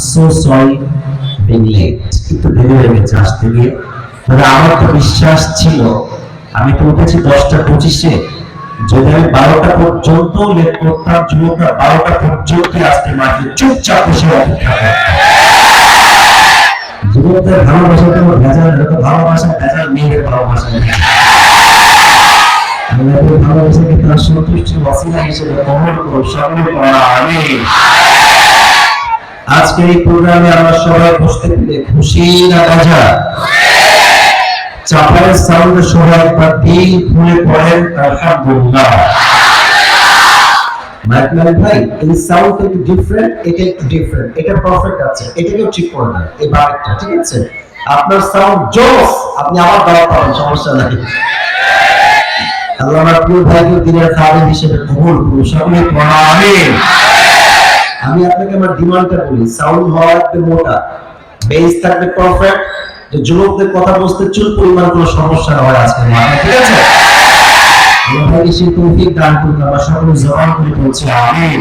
So sorry being late, একটু দেরি হয়ে গেছে আসতে গিয়ে। তবে আমার তো বিশ্বাস ছিল, আমি তো উঠেছি 10টা 25-এ, যদি আমি 12টা পর্যন্ত লেট করতাম, যুবকরা 12টা পর্যন্ত আসতে মাঠে চুপচাপ বসে অপেক্ষা করতাম। যুবকদের ভালোবাসা তো ভেজাল, তো ভালোবাসা ভেজাল, মেয়েদের ভালোবাসা আল্লাহর ভালোবাসাকে তার সন্তুষ্টির ওসিলা হিসেবে কবুল করুন, সকলে পড়া আমিন। আজকে এই প্রোগ্রামে আমরা সবাই বসতে পেরে খুশি না বাজা? চাপায়ের সাউন্ডে সবাই একবার দিল খুলে পড়েন আলহামদুলিল্লাহ। মাইকেল ভাই, এই সাউন্ড একটু ডিফারেন্ট, এটা একটু ডিফারেন্ট, এটা পারফেক্ট আছে, এটাকেও ঠিক করে দেন, এই বারেকটা ঠিক আছে। আপনার সাউন্ড জোস, আপনি আবার দাওয়াত পাবেন, সমস্যা নাই। আল্লাহ আমার প্রিয় ভাইকে দিনের খাদেম হিসেবে কবুল করুন, সকলে পড়া আমিন। আমি আপনাকে আমার ডিমান্ডটা বলি, সাউন্ড হওয়া একটু মোটা, বেস থাকবে পারফেক্ট, যে যুবকদের কথা বুঝতে চুল পরিমাণ কোনো সমস্যা না হয় আজকে মাঠে, ঠিক আছে? আল্লাহ ভাইকে সেই তৌফিক দান করুন, আমরা সকলে জবান করে বলছি আমিন।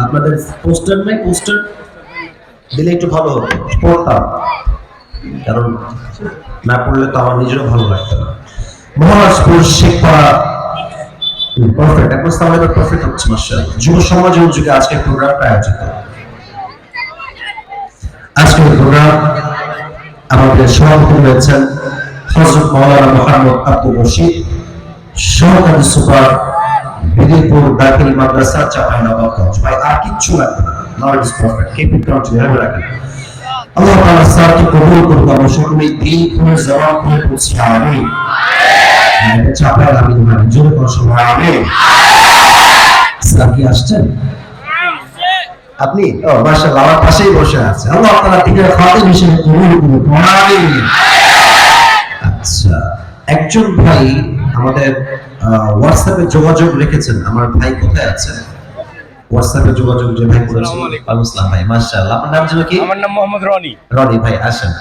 আপনাদের পোস্টার নাই, পোস্টার দিলে একটু ভালো হতো, পড়তাম, কারণ না পড়লে তো আমার নিজেরও ভালো লাগতো না। মহারাজপুর শেখপাড়া পারফেক্ট, একবার তাহলে পারফেক্ট হচ্ছে মাশাআল্লাহ। যুব সমাজ ও যুগে আজকের প্রোগ্রামটা আয়োজিত। আজকের প্রোগ্রাম আমাদের সভাপতি রয়েছেন হযরত মাওলানা মুহাম্মদ আব্দুল রশিদ, সহকারী সুপার বিদিপুর দাখিল মাদ্রাসা চাঁপাইনবাবগঞ্জ। ভাই আর কিচ্ছু লাগবে না, knowledge perfect, keep it continue রাখেন। আল্লাহ তাআলা স্যারকে কবুল করুন, আমরা সকলেই দিল খুলে জবান খুলে বলছি আমিন। এটা চাপায়ের আমিন মানে জোরে করে সবাই আমিন। স্যার কি আসছেন? আপনি ও মাশাআল্লাহ আমার পাশেই বসে আছে। আল্লাহ তাআলা দিনের খাদেম হিসেবে কবুল করুন, আমিন। আচ্ছা, একজন ভাই আমাদের হোয়াটসঅ্যাপে যোগাযোগ রেখেছেন, আমার ভাই কোথায় আছেন? হোয়াটসঅ্যাপে যোগাযোগ যে ভাই করেছেন, আসসালামু ভাই, মাশাআল্লাহ। আপনার নাম ছিল কি? আমার নাম মোহাম্মদ রনি। রনি ভাই আসেন।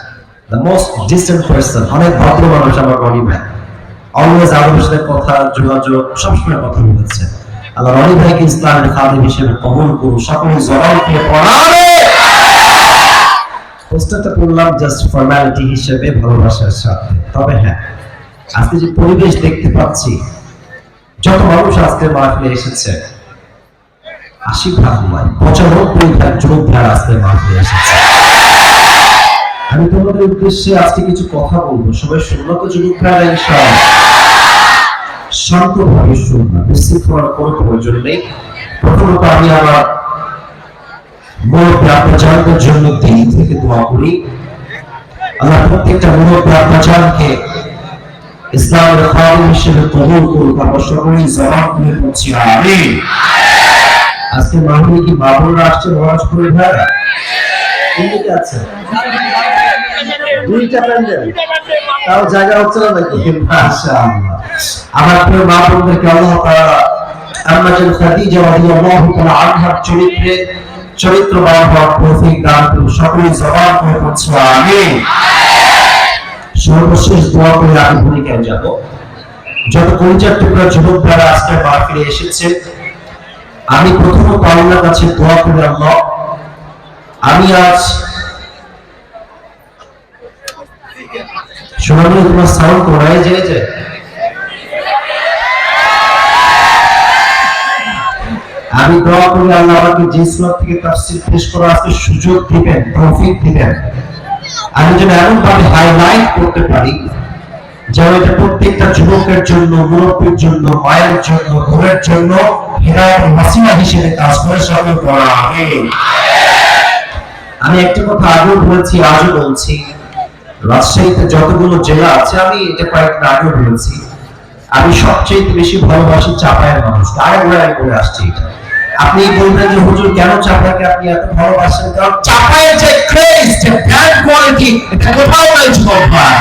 দ্য মোস্ট ডিসটেন্ট পারসন, অনেক ভদ্র মানুষ আমার রনি ভাই, অলওয়েজ আমাদের সাথে কথা যোগাযোগ সবসময় কথা বলেছে। আল্লাহ রনি ভাইকে ইসলামের খাদেম হিসেবে কবুল করুন, সকলে জবান দিয়ে পড়াবে। পোস্টারটা পড়লাম জাস্ট ফর্মালিটি হিসেবে, ভালোবাসার সাথে। তবে হ্যাঁ, আজকে যে পরিবেশ দেখতে পাচ্ছি, যত মানুষ আজকে মাহফিলে এসেছে, 80% নয় 95% যুবক ভাই আজকে মাহফিলে এসেছে। আমি তোমাদের উদ্দেশ্যে আজকে কিছু কথা বলবো, সবাই শুনলো তো যুবক ভাইরা? ইনশাআল্লাহ শান্তভাবে শুনবা, বেশি করার কোনো প্রয়োজন নেই। প্রথমত আমি আমার মুরব্বী আব্বাজানদের জন্য দিল থেকে দোয়া করি, আল্লাহ প্রত্যেকটা মুরব্বী আব্বাজানকে ইসলামের খাদেম হিসেবে কবুল করুন, আমরা সকলেই জবান খুলে বলছি আমিন। আজকে মাহফিলে কি বাবুরা আসছে? মহারাজপুরের ভাইরা কোনদিকে আছে? দুইটা প্যান্ডেল, তাও জায়গা হচ্ছে না নাকি? মাশাআল্লাহ। আমার প্রিয় মা বোনদেরকে আল্লাহ তাআলা আম্মাজান খাদিজা রাদিয়াল্লাহু তাআলা আনহার চরিত্রবান হওয়ার তৌফিক দান করুন, সকলে জবান করে বলছি আমিন। সর্বশেষ দোয়া করে আমি ভূমিকায় যাব। যত কলিজার টুকরা যুবক যারা আজকে মাহফিলে এসেছে, আমি প্রথমত আল্লাহর কাছে দোয়া করি, আল্লাহ আমি আজ শোনালে তোমার সাউন্ড করাই যায়, আমি দোয়া করি আল্লাহ আমাকে যে সূরা থেকে তাফসীর পেশ করার আজকে সুযোগ দিবেন, তৌফিক দিবেন, আমি যেন এমন ভাবে হাইলাইট করতে পারি যেন এটা প্রত্যেকটা যুবকের জন্য, মুরব্বীর জন্য, মায়ের জন্য, বোনের জন্য হিদায়াতের ওসিলা হিসেবে কাজ করে, সকলে পড়া আমিন। আমি একটা কথা আগেও বলেছি, আজও বলছি, রাজশাহীতে যতগুলো জেলা আছে, আমি এটা কয়েকদিন আগেও বলেছি, আমি সবচেয়ে বেশি ভালোবাসি চাপায়ের মানুষকে। আরেকবার বলে আসছি, আপনি বলবেন যে হুজুর কেন চাপাইকে আপনি এত ভালোবাসেন? কারণ চাপাইয়ের যে ক্রেজ, যে ব্র্যান্ড কোয়ালিটি, এটা কোথাও নাই যুবক ভাই।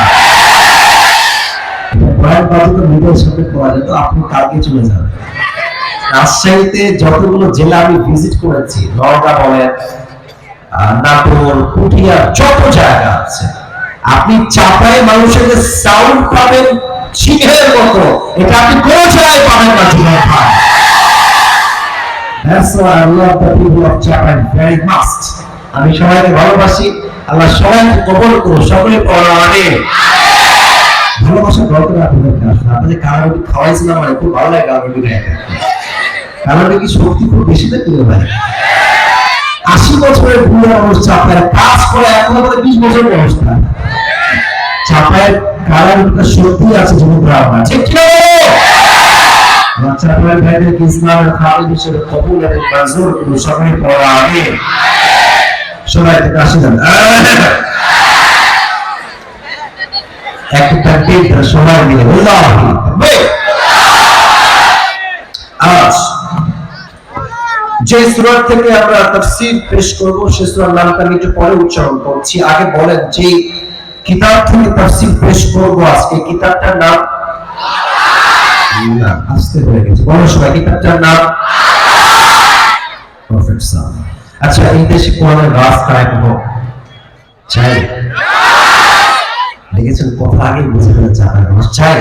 ব্র্যান্ড বাজে তো মিডিয়ার সাথে পাওয়া যেত, আপনি কালকে চলে যাবেন। রাজশাহীতে যতগুলো জেলা আমি ভিজিট করেছি, নওগাঁ বলেন, নাটোর, পুঠিয়া, যত জায়গা আছে, আপনি চাপায়ে মানুষের যে সাউন্ড পাবেন সিংহের মতো, এটা আপনি কোন জায়গায় পাবেন না যুবক ভাই। That's why I love the people of Japan very much. আমি সবাইকে ভালোবাসি, আল্লাহ সবাইকে কবুল করুন, সকলে পড়া আমিন। ভালোবাসা দরকার আপনাদের কাছে। আপনাদের কারারুটি খাওয়াইছিলাম, আমার খুব ভালো লাগে কারারুটি খাইতে। কারারুটি কি শক্তি খুব বেশি দেখতে ভাই? 80 বছরের বুড়ো মানুষ চাপায় কাজ করে, এখন আমাদের 20 বছর বয়স না। চাপায় কারারুটিটা শক্তি আছে যুবকরা আমার, ঠিক কি না? চাপায় ভাইদেরকে ইসলামের খালি হিসেবে কবুল এবং মঞ্জুর করুন, সকলে পড়া আমিন। সবাই থেকে আসি যান একটা টেকটা সবাই মিলে আল্লাহু আকবার। আজ যে সূরা থেকে আমরা তাফসীর পেশ করব সেই সূরার নামটা আমি একটু পরে উচ্চারণ করছি। আগে বলেন যে কিতাব থেকে তাফসীর পেশ করব আজকে কিতাবটার নাম না আস্তে হয়ে গেছে, বলো সবাই কিতাবটার নাম প্রফেট সাম। আচ্ছা, এই দেশে কোরআনের রাজ কায় কোনো চাই? দেখেছেন কথা আগে বুঝে ফেলে চায় না, চাই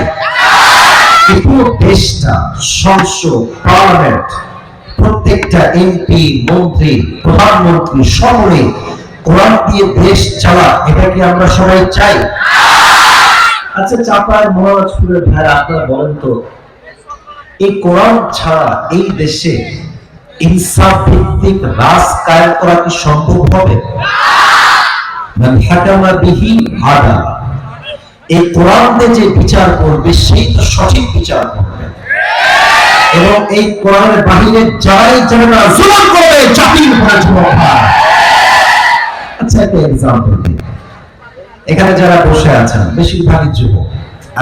পুরো দেশটা, সংসদ, পার্লামেন্ট, প্রত্যেকটা এমপি, মন্ত্রী, প্রধানমন্ত্রী সকলে কোরআন দিয়ে দেশ চালা, এটা কি আমরা সবাই চাই? আচ্ছা, চাপার মহারাজপুরের ভাইরা আপনারা বলেন তো, এই কোরআন ছাড়া এই দেশে ইনসাফ ভিত্তিক রাজ কায়েম করা কি সম্ভব হবে? মান হাকামা বিহি আদালা, এই কোরআন দিয়ে যে বিচার করবে সেই তো সঠিক বিচার করবে, এবং এই কোরআনের বাহিরে যারাই যারা জুলুম করবে জাতির উপরে জুলুম হয়। আচ্ছা, একটা এক্সাম্পল দিই। এখানে যারা বসে আছেন বেশিরভাগই যুবক।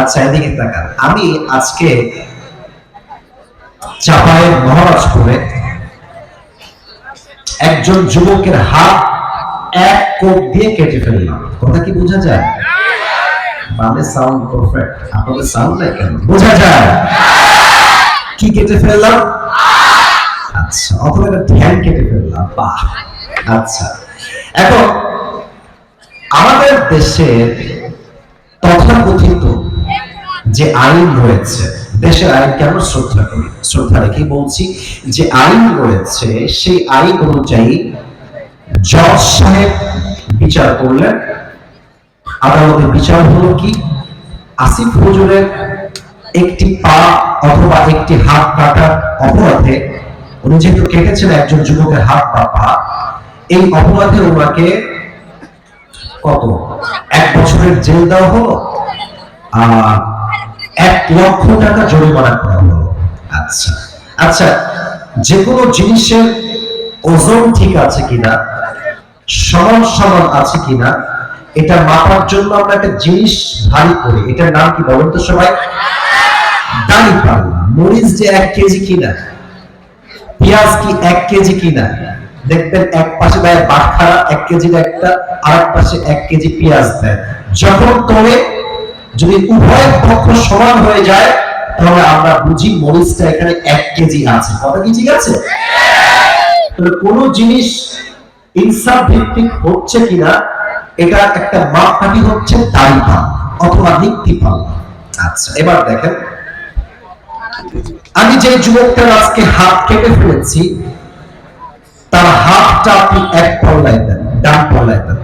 আচ্ছা, এদিকে তাকান। আমি আজকে চাপায়ের মহারাজপুরে একজন যুবকের হাত এক কোপ দিয়ে কেটে ফেললাম। কথা কি বোঝা যায়? বামে সাউন্ড পারফেক্ট, আপনাদের সাউন্ড নাই কেন? বোঝা যায় কি কেটে ফেললাম? আচ্ছা, অথবা একটা ধ্যান কেটে ফেললাম। বাহ, আচ্ছা। এখন আমাদের দেশের তথাকথিত যে আইন রয়েছে, দেশের আইনকে আমরা শ্রদ্ধা করি, শ্রদ্ধা রেখে বলছি যে আইন রয়েছে সেই আইন অনুযায়ী জজ সাহেব বিচার করলেন। আদালতের বিচার হলো কি, আসিফ হুজুরের একটি পা অথবা একটি হাত কাটার অপরাধে, উনি যেহেতু কেটেছেন একজন যুবকের হাত বা পা, এই অপরাধে ওনাকে কত 1 বছরের জেল দেওয়া হলো আর 1 লক্ষ টাকা জরিমানা করা হলো। আচ্ছা আচ্ছা, যে কোনো জিনিসের ওজন ঠিক আছে কিনা, সমান সমান আছে কিনা, এটা মাপার জন্য আমরা একটা জিনিস ভারী করি, এটার নাম কি বলেন তো সবাই? দাড়ি পাল্লা। মরিচ যে 1 কেজি কিনা, পেঁয়াজ কি 1 কেজি কিনা, দেখবেন এক পাশে দেয় বাটখারা 1 কেজির একটা, আর এক পাশে 1 কেজি পেঁয়াজ দেয়। যখন তোলে যদি উভয় পক্ষ সমান হয়ে যায় তাহলে আমরা বুঝি মরিচটা এখানে 1 কেজি আছে। কথা কি ঠিক আছে? তাহলে কোন জিনিস ইনসাফ ভিত্তিক হচ্ছে কিনা এটা একটা মাপকাঠি হচ্ছে দাড়ি পাল্লা অথবা নিক্তি পাল্লা। আচ্ছা, এবার দেখেন, আমি যে যুবকটার আজকে হাত কেটে ফেলেছি তার হাতটা আপনি 1 পাল্লায় দেন, ডান পাল্লায় দেন,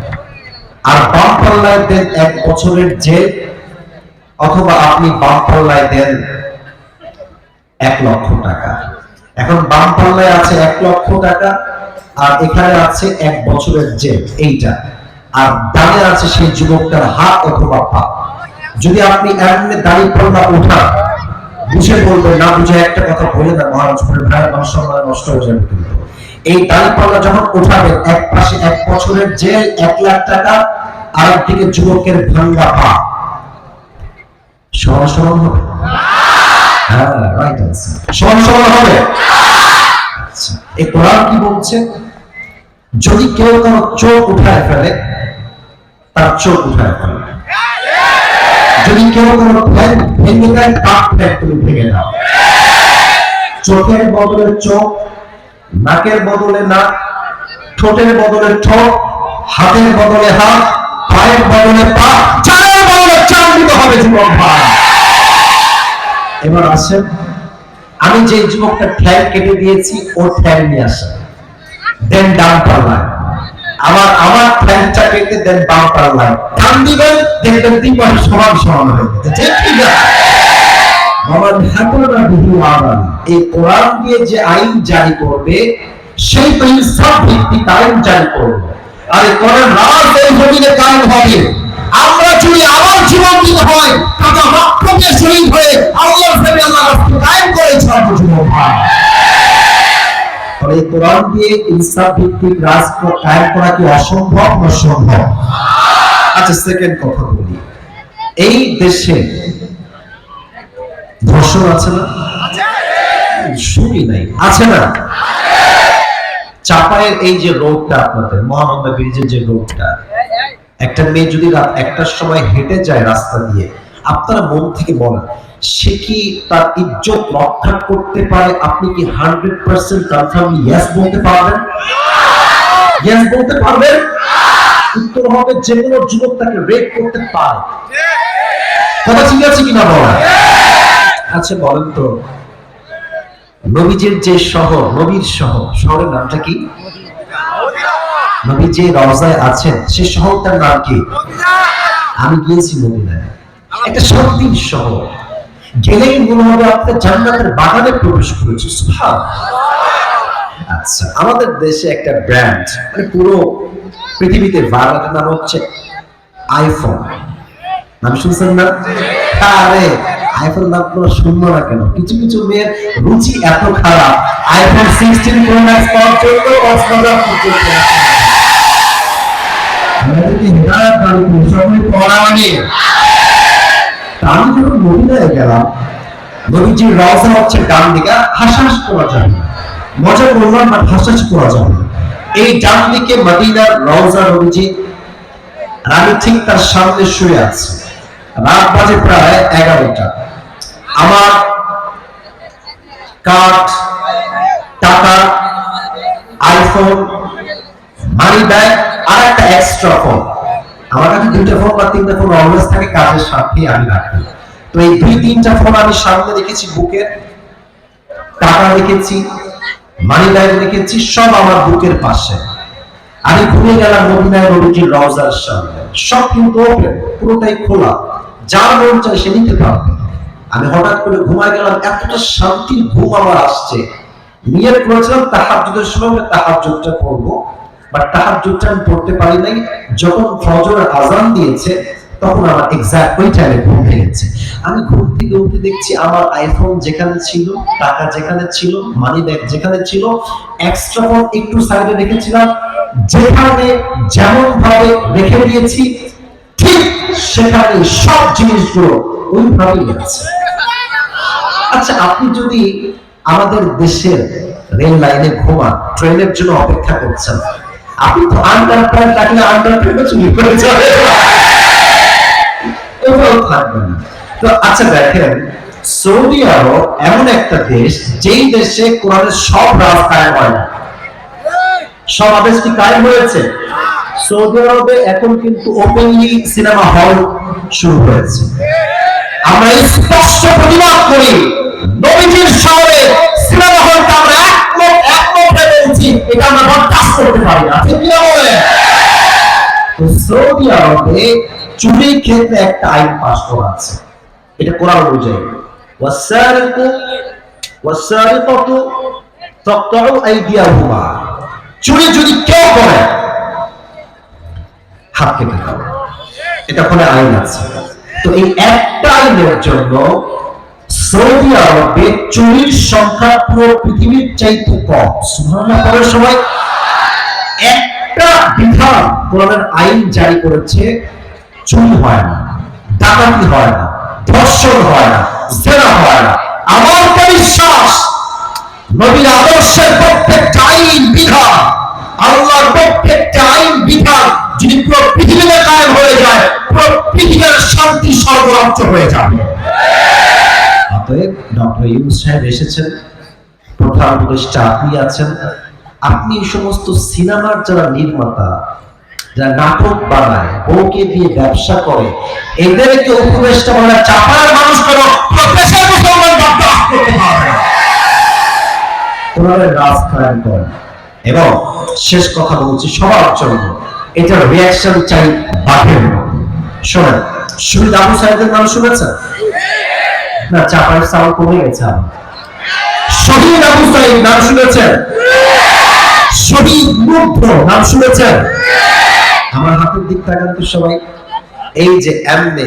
আর বাম পাল্লায় দেন 1 বছরের জেল, অথবা আপনি বাম পাল্লায় দেন 1 লক্ষ টাকা। এখন বাম পাল্লায় আছে 1 লক্ষ টাকা আর এখানে আছে 1 বছরের জেল, এইটা, আর ডানে আছে সেই যুবকটার হাত অথবা পা। যদি আপনি এমনি দাড়ি পাল্লা উঠান, বুঝে বলবেন, না বুঝে একটা কথা বলে না মহারাজপুরের ভাই মাশাআল্লাহ নষ্ট হয়ে যাবে। কিন্তু এই দাড়ি পাল্লা যখন উঠাবেন, এক পাশে 1 বছরের জেল 1 লাখ টাকা, আর একদিকে যুবকের ভাঙ্গা পা, সমান সমান হবে? হ্যাঁ, রাইট আনসার, সমান সমান হবে। আচ্ছা, এই কোরআন কি বলছে? যদি কেউ কারো চোখ উঠায় ফেলে তার চোখ উঠায় ফেলে, যদি কেউ কোনো প্ল্যান ভেঙে দেয় তার প্ল্যান তুমি ভেঙে দাও। চোখের বদলে চোখ, নাকের বদলে নাক, ঠোঁটের বদলে ঠোঁট, হাতের বদলে হাত, পায়ের বদলে পা, চালের বদলে চাল দিতে হবে জীবন ভাই। এবার আসেন, আমি যে যুবকটা ঠ্যাং কেটে দিয়েছি ওর ঠ্যাং নিয়ে আসেন, দেন ডান পাল্লায়, আবার রেখে দেন বাম্পার লাইন, টান দিবেন দেখবেন তিন পাশে সমান সমান হয়ে গেছে। ঠিক আছে, এই কোরআন দিয়ে যে আইন জারি করবে সেই তো ইনসাফ ভিত্তিক আইন জারি করবে। আর এই কোরআন রাজ এই জমিনে কায়েম হবে। আমরা যদি আমার জীবন দিতে হয় তাহলে রক্তকে শহীদ হয়ে আল্লাহর প্রেমে আল্লাহ রাস্তা কায়েম করেছে। যুবক ভাই, এই কোরআন দিয়ে ইনসাফ ভিত্তিক রাষ্ট্র কায়েম করা কি অসম্ভব না সম্ভব? আচ্ছা, সেকেন্ড কথা বলি, এই দেশে ধর্ষণ আছে না? শুনি নাই, আছে না? চাপায়ের এই যে রোডটা, আপনাদের মহানন্দা ব্রিজের যে রোডটা, একটা মেয়ে যদি রাত 1টার সময় হেঁটে যায় রাস্তা দিয়ে, আপনারা মন থেকে বলেন সে কি তার ইজ্জত রক্ষা করতে পারে? আপনি কি 100% কনফার্মলি ইয়েস বলতে পারবেন? ইয়েস বলতে পারবেন? উত্তর হবে যে কোনো যুবক তাকে রেপ করতে পারে। কথা ঠিক আছে কিনা বলেন? আচ্ছা বলেন তো, নবীজির যে শহর, নবীর শহর, শহরের নামটা কি? নবী যে রওজায় আছেন সে শহরটার নাম কি? আমি গিয়েছি মদিনায়, একটা শান্তির শহর, গেলেই মনে হবে আপনার জান্নাতের বাগানে প্রবেশ করেছে। আচ্ছা, আমাদের দেশে একটা ব্র্যান্ড, মানে পুরো পৃথিবীতে ভাইরাল, নাম হচ্ছে আইফোন। নাম শুনছেন না? আরে আইফোন নাম পুরো শুনবো না কেন? কিছু কিছু মেয়ের রুচি এত খারাপ, আইফোন 16 প্রো ম্যাক্স পাওয়ার জন্য অসম্ভব কিছু আমাদেরকে হিদায়াত দান করুন, সবাই পড়াওয়ানি। আমি যখন মদিনায় গেলাম, নবীজির রওজা হচ্ছে ডান দিকে, হাসাহাসি করা যাবে না, মজা করলাম বাট হাসাহাসি করা যাবে না। এই ডান দিকে মদিনার রওজা নবীজি, আমি ঠিক তার সামনে শুয়ে আছি। রাত বাজে প্রায় 11টা। আমার কার্ড, টাকা, আইফোন, মানি ব্যাগ আর একটা এক্সট্রা ফোন, আমার কাছে 2টা ফোন বা 3টা ফোন অলওয়েজ থাকে, কাজের সাথে আমি রাখি। তো এই 2-3টা ফোন আমি সামনে রেখেছি বুকের, টাকা রেখেছি, মানি ব্যাগ রেখেছি, সব আমার বুকের পাশে। আমি ঘুরে গেলাম মদিনায় নবীজির রওজার সামনে, সব কিন্তু ওপেন, পুরোটাই খোলা, যার মন চায় সে নিতে পারবে। আমি হঠাৎ করে ঘুমায় গেলাম, এতটা শান্তির ঘুম আমার আসছে। নিয়ত করেছিলাম তাহাজ্জুদের সময় তাহাজ্জুদটা পড়বো, বাট তাহাজ্জুদটা আমি পড়তে পারি নাই। যখন ফজরের আযান দিয়েছে তখন আমার এক্সাক্ট ওই টাইমে ঘুম ভেঙেছে। আমি ঘুম থেকে উঠে দেখছি আমার আইফোন যেখানে ছিল, টাকা যেখানে ছিল, মানি ব্যাগ যেখানে ছিল, এক্সট্রা ফোন একটু সাইডে রেখেছিলাম, যেখানে যেমন ভাবে রেখে দিয়েছি ঠিক সেখানে সব জিনিসগুলো ওইভাবেই আছে। আচ্ছা, আপনি যদি আমাদের দেশের রেল লাইনে ঘুমান, ট্রেনের জন্য অপেক্ষা করছেন, আপনি তো আন্ডারপ্যান্ট রাখলে আন্ডারপ্যান্টও চুরি করে যাবে, ওটাও থাকবে না। তো আচ্ছা দেখেন, সৌদি আরব এমন একটা দেশ যেই দেশে কোরআনের সব রাজ কায়েম হয় না। সব আদেশ কি কায়েম হয়েছে? সৌদি আরবে এখন কিন্তু ওপেনলি সিনেমা হল শুরু হয়েছে। আমরা স্পষ্ট প্রতিবাদ করি, নবীজির শহরে সিনেমা হলটা আমরা একমত বলছি, এটা আমরা বরদাস্ত করতে পারি না। ঠিক কি বলে? তো সৌদি আরবে চুরির ক্ষেত্রে একটা আইন পাস করা আছে, এটা কোরআন অনুযায়ী, ওয়াসারিকু ওয়াসারিকাতু ফাকতাউ আইদিয়াহুমা, চুরি যদি কেউ করে হাত কেটে দাও, এটা কোরআন আইন আছে। তো এই একটা আইনের জন্য সৌদি আরবে চুরির সংখ্যা পুরো পৃথিবীর চাইতে কম। সুবহানাল্লাহ পড়ার সময় একটা বিধান কোরআনের আইন জারি করেছে, চুরি হয় না, ডাকাতি হয় না, ধর্ষণ হয় না, জেনা হয় না। আমার বিশ্বাস নবীর আদর্শের প্রত্যেকটা আইন বিধান, আল্লাহর প্রত্যেকটা আইন বিধান যদি পুরো পৃথিবীতে কায়েম হয়ে যায়, পুরো পৃথিবীর শান্তি সর্বোচ্চ হয়ে যাবে। অতএব ডক্টর ইউনূস সাহেব এসেছেন, প্রধান উপদেষ্টা আপনি আছেন, আপনি এই সমস্ত সিনেমার যারা নির্মাতা, যারা নাটক বানায়, বউকে দিয়ে ব্যবসা করে, এদেরকে উপদেষ্টা বলা চাপার মানুষ কেন প্রফেসর মুসলমান বরদাস্ত করতে পারবে না। কোরআনের রাজ কায়েম করেন। এবং শেষ কথা বলছি সবার জন্য, এটা রিয়াকশন চাই বাঘের মতো। শোনেন, শহীদ আবু সাইদের নাম শুনেছেন না? চাপার সাউন্ড কমে গেছে আমার। শহীদ আবু সাইদ নাম শুনেছেন? শহীদ মুগ্ধ নাম শুনেছেন? আমার হাতের দিক তাকান তো সবাই। এই যে এমনে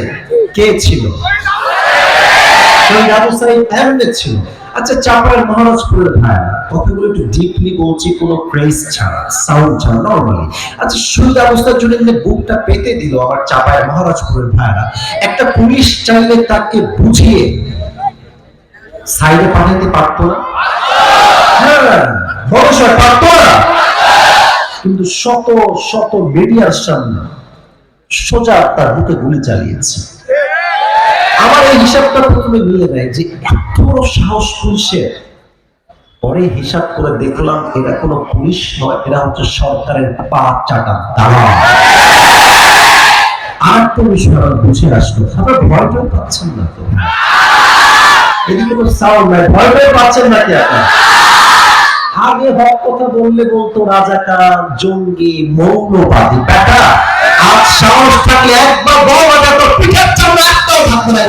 কে ছিল? শহীদ আবু সাইদ এমনে ছিল। আচ্ছা, চাপার মহারাজপুরের ভাইরা, কথাগুলো একটু ডিপলি বলছি, কোনো ক্রেজ ছাড়া, সাউন্ড ছাড়া, নরমালি। আচ্ছা, শহীদ আবু সাইদ যদি বুকটা পেতে দিল আমার চাপার মহারাজপুরের ভাইরা, একটা পুলিশ চাইলে তাকে বুঝিয়ে সাইডে পাঠাতে পারতো না? হ্যাঁ, বড়সড় পারতো না। কিন্তু শত শত মিডিয়ার সামনে সোজা তার বুকে গুলি চালিয়েছে। আমার এই হিসাবটা প্রথমে মিলে নেয় যে এত বড় সাহস পুলিশের। পরে হিসাব করে দেখলাম এটা কোনো পুলিশ নয়, এরা হচ্ছে সরকারের পা চাটা দালাল। আর তো বিষয় বুঝে আসলো। আপনারা ভয় টয় পাচ্ছেন না তো? এদিকে কোনো সাউন্ড নাই, ভয় টয় পাচ্ছেন নাকি আপনারা? আগে হক কথা বললে বলতো রাজাকার, জঙ্গি, মৌলবাদী। বেটা, আজ সাহস থাকলে একবার বল, তো পিঠের চামড়া একটাও থাকবে না।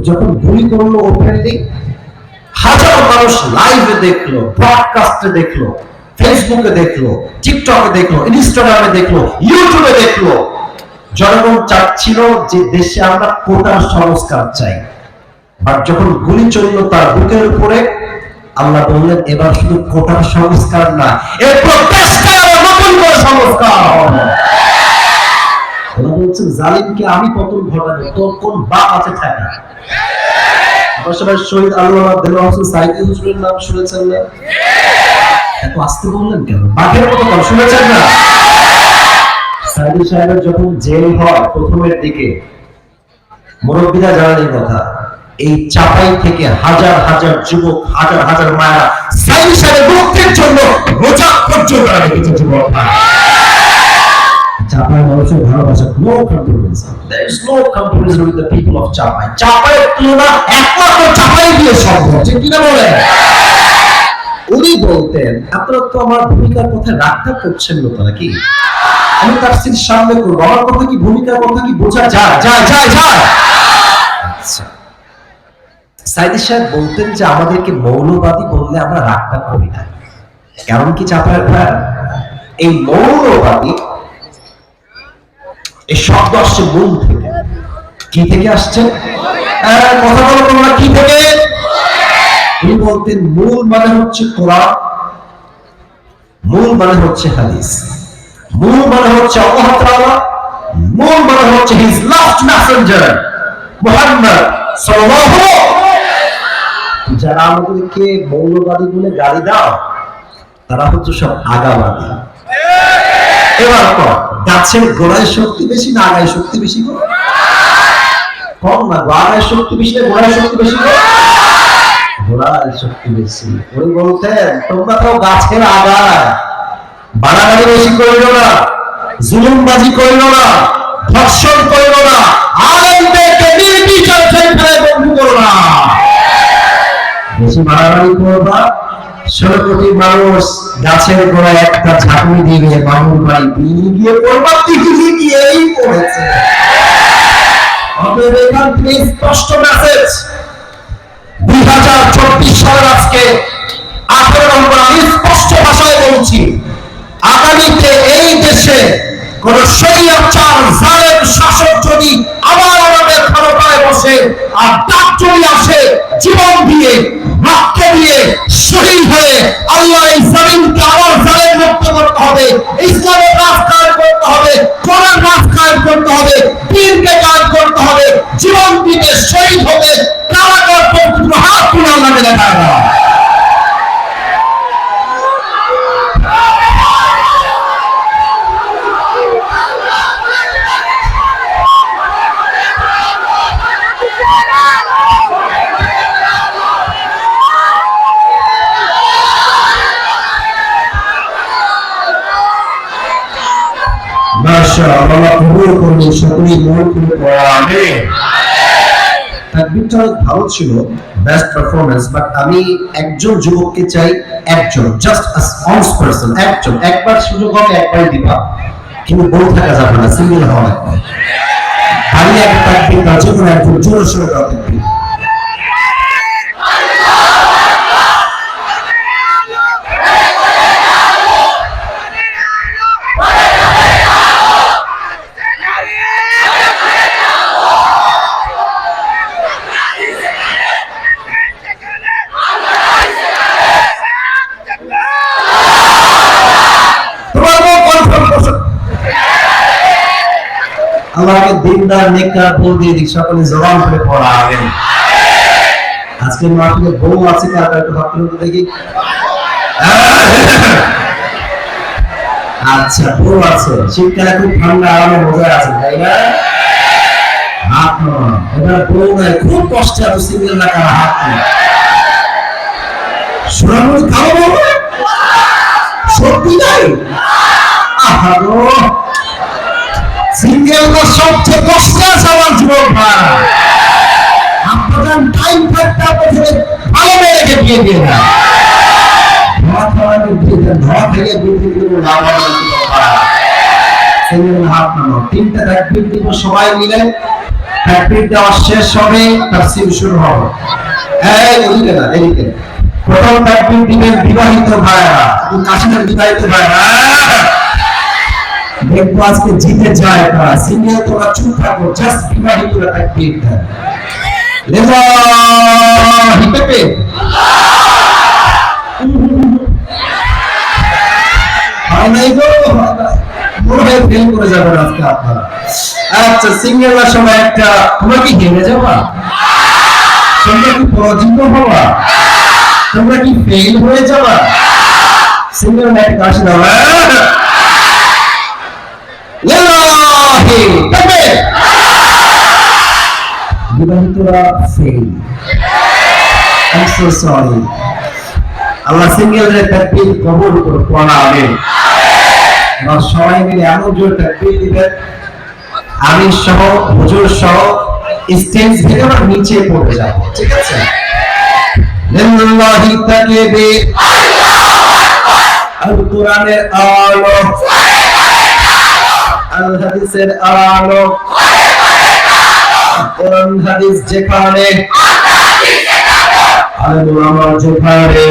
যখন গুলি করলো ওপেনলি, হাজারো মানুষ লাইভে দেখলো, ব্রডকাস্টে দেখলো, ফেসবুকে দেখলো, টিকটকে দেখলো, ইনস্টাগ্রামে দেখলো, ইউটিউবে দেখলো। জনগণ চাচ্ছিল যে দেশে আমরা কোটার সংস্কার চাই। আর যখন গুলি চললো তার বুকের উপরে, আল্লাহ বললেন এবার শুধু কোটার সংস্কার না, এরপর দেশটা নতুন করে সংস্কার হবে। আল্লাহ বলছেন জালিমকে আমি পতন ঘটাবো, তোর কোন বাপ আছে ঠেকা? আপনারা সবাই শহীদ আল্লামা দেলোয়ার হোসেন সাইদি হুজুরের নাম শুনেছেন না? এত আস্তে বললেন কেন? বাঘের মতো কথা শুনেছেন না? সাইদি সাহেবের যখন জেল হয় প্রথমের দিকে, মুরব্বীরা জানেন এই কথা, এই চাপাই থেকে হাজার হাজার যুবক, হাজার হাজার মায়েরা সাইদি সাহেবের মুক্তির জন্য রোজা পর্যন্ত রেখেছে। যুবক চাপাই মানুষের ভালোবাসা, no comparison. There is no comparison with the people of চাপাই। চাপাইয়ের তুলনা একমাত্র চাপাই দিয়ে সম্ভব, ঠিক কিনা বলেন? উনি বলতেন, আপনারা তো আমার ভূমিকার কথা রাখতে করছেন না নাকি? আমি তাফসীর সামনে করব, আমার কথা কি, ভূমিকার কথা কি বোঝা যায়? যায় যায় যায়। আচ্ছা, সাইদি সাহেব বলতেন যে আমাদেরকে মৌলবাদী বললে আমরা রাগটা করি না। কারণ কি চাপায়ের ভাই, এই মৌলবাদী এই শব্দ আসছে মূল থেকে। কি থেকে আসছে? কথা বলো তোমরা, কি থেকে? উনি বলতেন মূল মানে হচ্ছে কোরআন, মূল মানে হচ্ছে হাদিস, মূল মানে হচ্ছে আল্লাহ তাআলা, মূল মানে হচ্ছে হিজ লাস্ট মেসেঞ্জার মুহাম্মদ সাল্লাল্লাহু আলাইহি ওয়াসাল্লাম। যারা আমাদেরকে মৌলবাদী বলে গালি দাও, তারা হচ্ছে সব আগাবাদী। এবার কর, গাছের গোড়ায় শক্তি বেশি না আগায় শক্তি বেশি? কম না, আগায় শক্তি বেশি না গোড়ায় শক্তি বেশি? গোড়ায় শক্তি বেশি। উনি বলতেন তোমরা তো গাছের আগায়, বাড়াবাড়ি বেশি করিল না, জুলুমবাজি করিল না, ধর্ষণ করিল না, আলেমদেরকে নির্বিচার জেলখানায় বন্দী করো না। বেশি বাড়াবাড়ি করবা, 16 কোটি মানুষ গাছের গোড়ায় একটা ঝাঁকুনি দিবে, মামুর বাড়ি গিয়ে পড়বা, টিভি গিয়েই পড়েছে। অতএব এখান থেকে স্পষ্ট মেসেজ, 2024 সালের আজকে 18 নম্বর, আমি স্পষ্ট ভাষায় বলছি, আগামীতে এই দেশে কোন শরিয়াতচার জালেম শাসক যদি আবার আমাদের ক্ষমতায় বসে আর ডাক যদি আসে, জীবন দিয়ে, রক্ত দিয়ে, শহীদ হয়ে আল্লাহ এই জমিনকে আবার জালেম মুক্ত করতে হবে, ইসলামের রাজ কায়েম করতে হবে, কোরআন রাজ কায়েম করতে হবে, দ্বীনকে কায়েম করতে হবে, জীবন দিতে শহীদ হবে, কারাগার পর্যন্ত হাত তুলে আল্লাহকে দেখায় না। মাশাআল্লাহ, কবুল করুন, সকলেই মন খুলে পড়া আমিন। তাকবীরটা অনেক ভালো ছিল, বেস্ট পারফরম্যান্স, বাট আমি একজন যুবককে চাই, একজন, জাস্ট ওয়ান পারসন, একজন, একবার সুযোগ হবে, একবার দিবা, কিন্তু বউ থাকা যাবে না, সিঙ্গেল হওয়া লাগবে। খালি এক তাকবীর দাও, যে কোনো একজন জোরে সোরে দাও তাকবীর। আল্লাহকে দিনদার নেককার বউ দিয়ে দিক, সকলে জবান করে পড়া আমিন। আজকে মাহফিলে বউ আছে কি আপনারা একটু ভাবতে হবে দেখি। আচ্ছা, বউ আছে, শীতকালে খুব ঠান্ডা আরামে মজায় আছে, তাই না? হাত নয়, এবার বউ নাই, খুব কষ্টে আছে, সিঙ্গেল না, কারা হাত নেই। সোনামণি খাও বউ, সত্যি নাই? আহা গো, সিঙ্গেল তো সবচেয়ে কষ্টে আছে আমার জীবন ভাই। আপনার টাইম থাকতে আপনাদের ভালো মেয়েকে বিয়ে দিয়ে না, ধোয়া খাওয়াকে বিয়ে দেন, ধোয়া থেকে বিয়ে দিয়ে লাভ হবে না। সিঙ্গেল হাত নামো, তিনটা তাকবীর দিব সবাই মিলে, তাকবীর দেওয়া শেষ হবে, তাফসীর শুরু হবে। এই এদিকে না, এদিকে প্রথম তাকবীর দিবেন বিবাহিত ভাইরা, কাশিদের বিবাহিত ভাইরা, দেখবো আজকে জিতে যায় তারা। সিঙ্গেল তোরা চুপ থাকো, জাস্ট বিবাহিতরা তাকবীর দেন। লিল্লাহি তাকবীর। হয় নাই গো, মনে হয় ফেল করে যাবেন আজকে আপনারা। আচ্ছা, সিঙ্গেলরা সবাই একটা, তোমরা কি হেরে যাবা? তোমরা কি পরাজিত হবা? তোমরা কি ফেল হয়ে যাবা? সিঙ্গেল একটা কাশি দাও। লিল্লাহি তাকবীর। বিবাহিতরা fail, I am so sorry. Allah সিঙ্গেলদের তাকবীর কবুল করে পড়া আমিন। আমরা সবাই মিলে এমন জোরে তাকবীর দিবেন, আমি সহ, হুজুর সহ, স্টেজ থেকে আমরা নিচে পড়ে যাব, ঠিক আছে? লিল্লাহি তাকবীর, আল কোরআনের আলো, আল হাদিসের আলো, কোরআন হাদিস যেখানে, আলেম ওলামা যেখানে,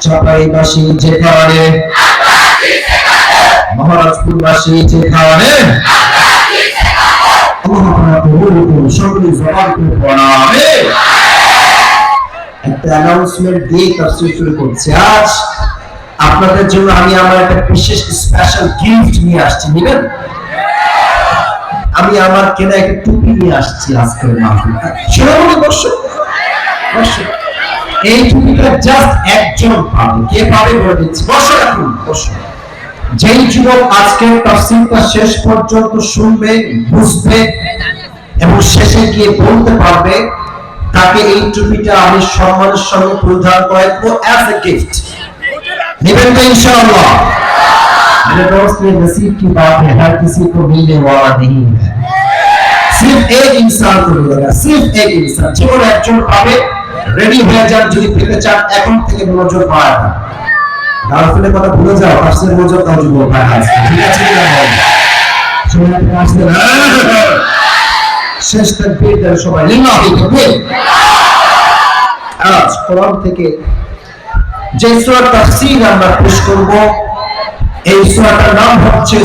চাঁপাইবাসী যেখানে, মহারাজপুরবাসী যেখানে, আল্লাহ আপনারা কবুল করুন, সকলে জবান করে পড়া আমিন। একটা অ্যানাউন্সমেন্ট দিয়ে তাফসীর শুরু করছি। আজ আপনাদের জন্য আমি আমার একটা বিশেষ স্পেশাল গিফট নিয়ে আসছি, নেবেন? আমি আমার কেনা একটা টুপি নিয়ে আসছি আজকের মাহফিলে। শুনুন দর্শক, এই টুপিটা জাস্ট একজন পাবে। কে পাবে বলে দিচ্ছি, বসো এখন, বসো। যেই যুবক আজকের তাফসীরটা শেষ পর্যন্ত শুনবে, বুঝবে এবং শেষে গিয়ে বলতে পারবে, তাকে এই টুপিটা আমি সম্মানের সঙ্গে প্রদান করব অ্যাজ এ গিফট। নেবেন তো ইনশাআল্লাহ? मेरे दोस्त ये नसीब की बात है, हर किसी को मिलने वाला नहीं है, सिर्फ एक इंसान को मिलेगा, सिर्फ एक इंसान। জীবন একজন পাবে, রেডি হয়ে যান যদি পেতে চান, এখন থেকে মনোযোগ পায় না। গার্লফ্রেন্ডের কথা ভুলে যাও, পাশের মনোযোগ দাও যুবক ভাই, ঠিক আছে কিনা বল? শুনে আসতে না, শেষ তাকবীর দেন সবাই, লিল্লাহি তাকবীর। আজ কোরআন থেকে যে সূরা তাফসীর আমরা পেশ করব, এই সূরাটার নাম হচ্ছে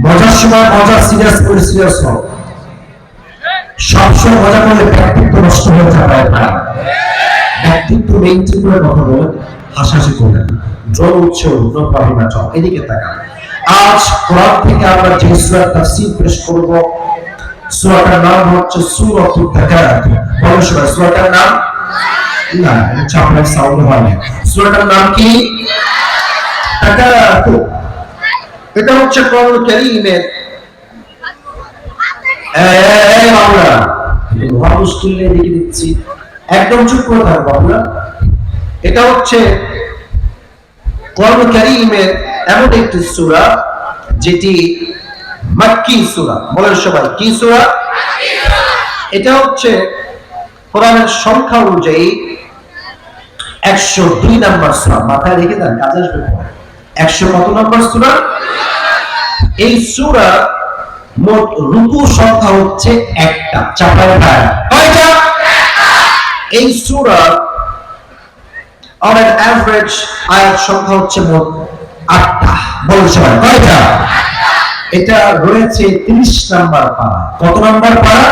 মজার সময় মজা, সিরিয়াস করে সিরিয়াস হও। সবসময় মজা করলে ব্যক্তিত্ব নষ্ট হয়ে যাবে। ব্যক্তিত্ব মেইনটেইন করে কথা বলেন, হাসাহাসি করবেন, জল উৎস নো প্রবলেম এট অল। এদিকে তাকান। আজ কোরআন থেকে আমরা যে সূরা তাফসীর পেশ করব, সূরাটার নাম হচ্ছে সূরাতুত তাকাতুর। বলো সবাই সূরাটার নাম। না, এটা চাপড়ার সাউন্ড হয় না। সূরাটার নাম কি? তাকাতুর। এটা হচ্ছে কোরআনুল কারীমের বাংলা। এটা মুশকিল লিখে দিচ্ছি, একদম চুপ করে থাকো বাবুরা। এটা হচ্ছে কোরআনুল কারীমের এমন একটি সূরা যেটি মাক্কি সূরা। বলেন সবাই, কি সূরা? এটা হচ্ছে কোরআনের সংখ্যা অনুযায়ী 102 নম্বর সূরা। মাথায় রেখে দেন, কাজ আসবে পরে। 100 কত নম্বর সূরা? এই সূরা মোট রুকু সংখ্যা হচ্ছে একটা। চাপায় ভাই, কয়টা? এই সূরা on an average আয়াত সংখ্যা হচ্ছে মোট 8টা। বলেন সবাই, কয়টা? এটা রয়েছে 30 নাম্বার পারা। কত নাম্বার পারা?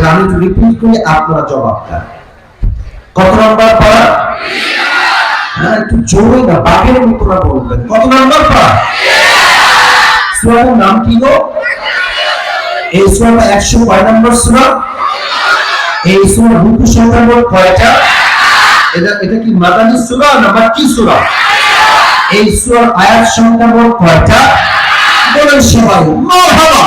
আমি একটু রিপিট করে আপনারা জবাব দেন। কত নাম্বার পারা? হ্যাঁ, একটু জোরে না, বাঘের মতো না বলবেন। কত নাম্বার পারা? সূরার নাম কি গো? এই সূরাটা 100 কয় নাম্বার সূরা? এই সূরার রুকু সংখ্যা মোট কয়টা? এটা কি মাদানী সূরা না মাক্কি সূরা? এই সূরার আয়াত সংখ্যা মোট কয়টা? বলেন সবাই, মারহাবা।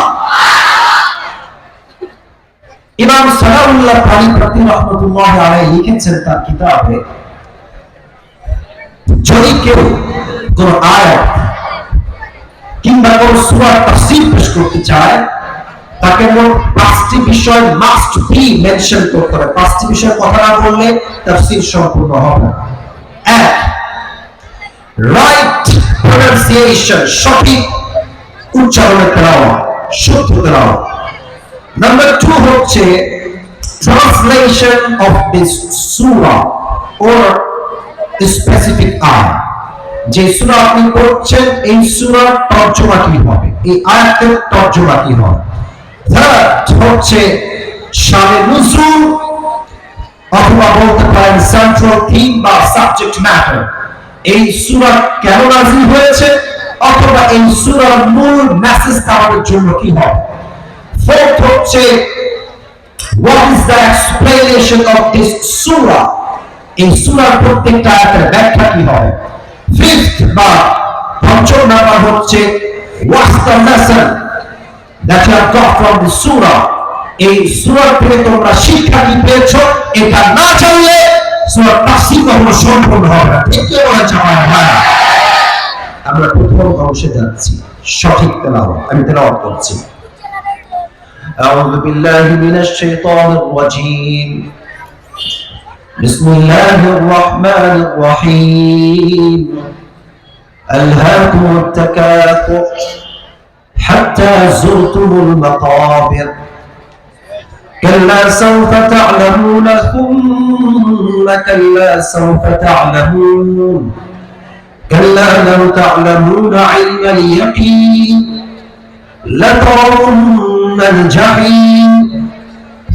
ইমাম সালাউল্লাহ তালিপাতি রাহমাতুল্লাহ আলাইহি লিখেছেন তার কিতাবে, যদি কেউ কোন আয়াত কিংবা কোন সূরার তাফসীর পেশ করতে চায়, তাকে মোট 5টি বিষয় মাস্ট বি মেনশন করতে হবে। 5টি বিষয় কথা না বললে তাফসীর সম্পূর্ণ হবে না। 1, রাইট প্রনাউন্সিয়েশন, সঠিক উচ্চারণে তেলাওয়াত, শুদ্ধ তেলাওয়াত। নাম্বার 2 হচ্ছে translation of this Surah or specific আয়াত। যে সূরা আপনি পড়ছেন এই সূরার তরজমা কি হবে, এই আয়াতের তরজমা কি হবে। থার্ড হচ্ছে শানে নুজুল, অথবা বলতে পারেন সেন্ট্রাল থিম বা সাবজেক্ট ম্যাটার। এই সূরা কেন নাযিল হয়েছে, অথবা এই সূরার মূল মেসেজ আমাদের জন্য কি হবে। ফোর্থ হচ্ছে what is the explanation of this surah, এই সূরার প্রত্যেকটা আয়াতের ব্যাখ্যা কি হবে। ফিফথ বা পঞ্চম নাম্বার হচ্ছে what's the lesson that you have got from the surah, এই সূরা থেকে তোমরা শিক্ষা কি পেয়েছো। এটা না জানলে সূরার তাফসীর কখনো সম্পূর্ণ হবে না। ঠিক কি বলেন ভাই? আমরা প্রথম অংশে যাচ্ছি, সঠিক তেলাওয়াত। আমি তেলাওয়াত করছি। আউযু বিল্লাহি মিনাশ শাইতানির রাজীম। বিসমিল্লাহির রাহমানির রাহিম। আলহাকুমুত তাকাসুর হাত্তা যুরতুমুল মাকাবির। كلا سوف تعلمون ثم كلا سوف تعلمون كلا لو تعلمون علم اليقين لترون الجحيم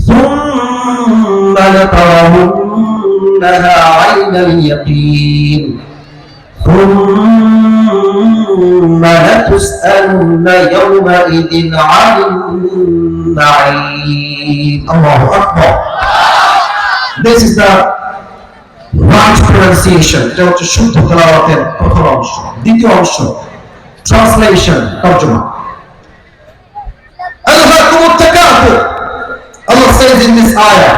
ثم لترونها عين اليقين ثم لتسألن يومئذ عن النعيم. الله أكبر. This is the right pronunciation. এটা হচ্ছে শুদ্ধ তেলাওয়াতের প্রথম অংশ। দ্বিতীয় অংশ translation, তরজমা। আলহাকুমুত তাকাসুর, Allah says in this ayah,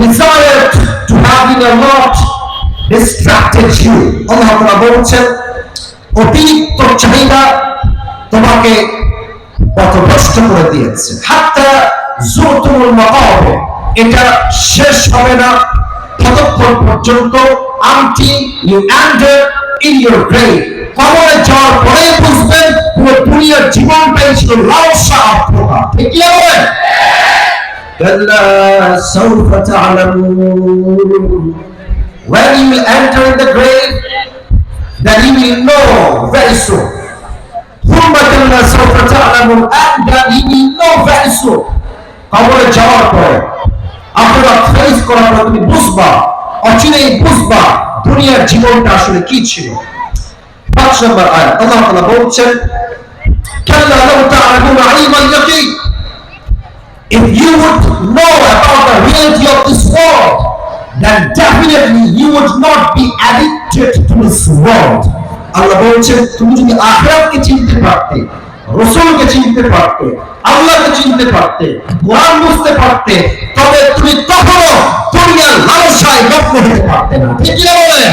desire to having a lot distracted you. Allah তাআলা বলছেন অতিরিক্ত চাহিদা তোমাকে পথভ্রষ্ট করে দিয়েছে। হাত্তা যুরতুমুল মাকাবির, এটা শেষ হবে না ততক্ষণ পর্যন্ত until you enter in your grave. কবরে যাওয়ার পরে বুঝবেন পুরো দুনিয়ার জীবনটাই ছিল লালসা আর ক্ষোভা। ঠিক কি বলেন? কাল্লা সাউফা তা'লামুন, when you will enter in the grave, then you will know very soon. thumma kalla sawfa ta'lamun, and then you will know very soon. কবরে যাওয়ার পরে আপনারা ফেস করার পর তুমি বুঝবা, অচিরেই বুঝবা দুনিয়ার জীবনটা আসলে কি ছিল। 5 নম্বর আয়াত আল্লাহ তাআলা বলছেন, কাল্লা লাউ তা'লামুন ইলমাল ইয়াকিন, if you would know about the reality of this world, then definitely you would not be addicted to this world. আল্লাহ বলছেন তুমি যদি আখিরাতকে চিনতে পারতে, রাসূলকে চিনতে পারতে, আল্লাহকে চিনতে পারতে, কোরআন বুঝতে পারতে, তবে তুমি কখনো দুনিয়ার লালসায় মগ্ন হতে পারতে না। ঠিক কি বলেন?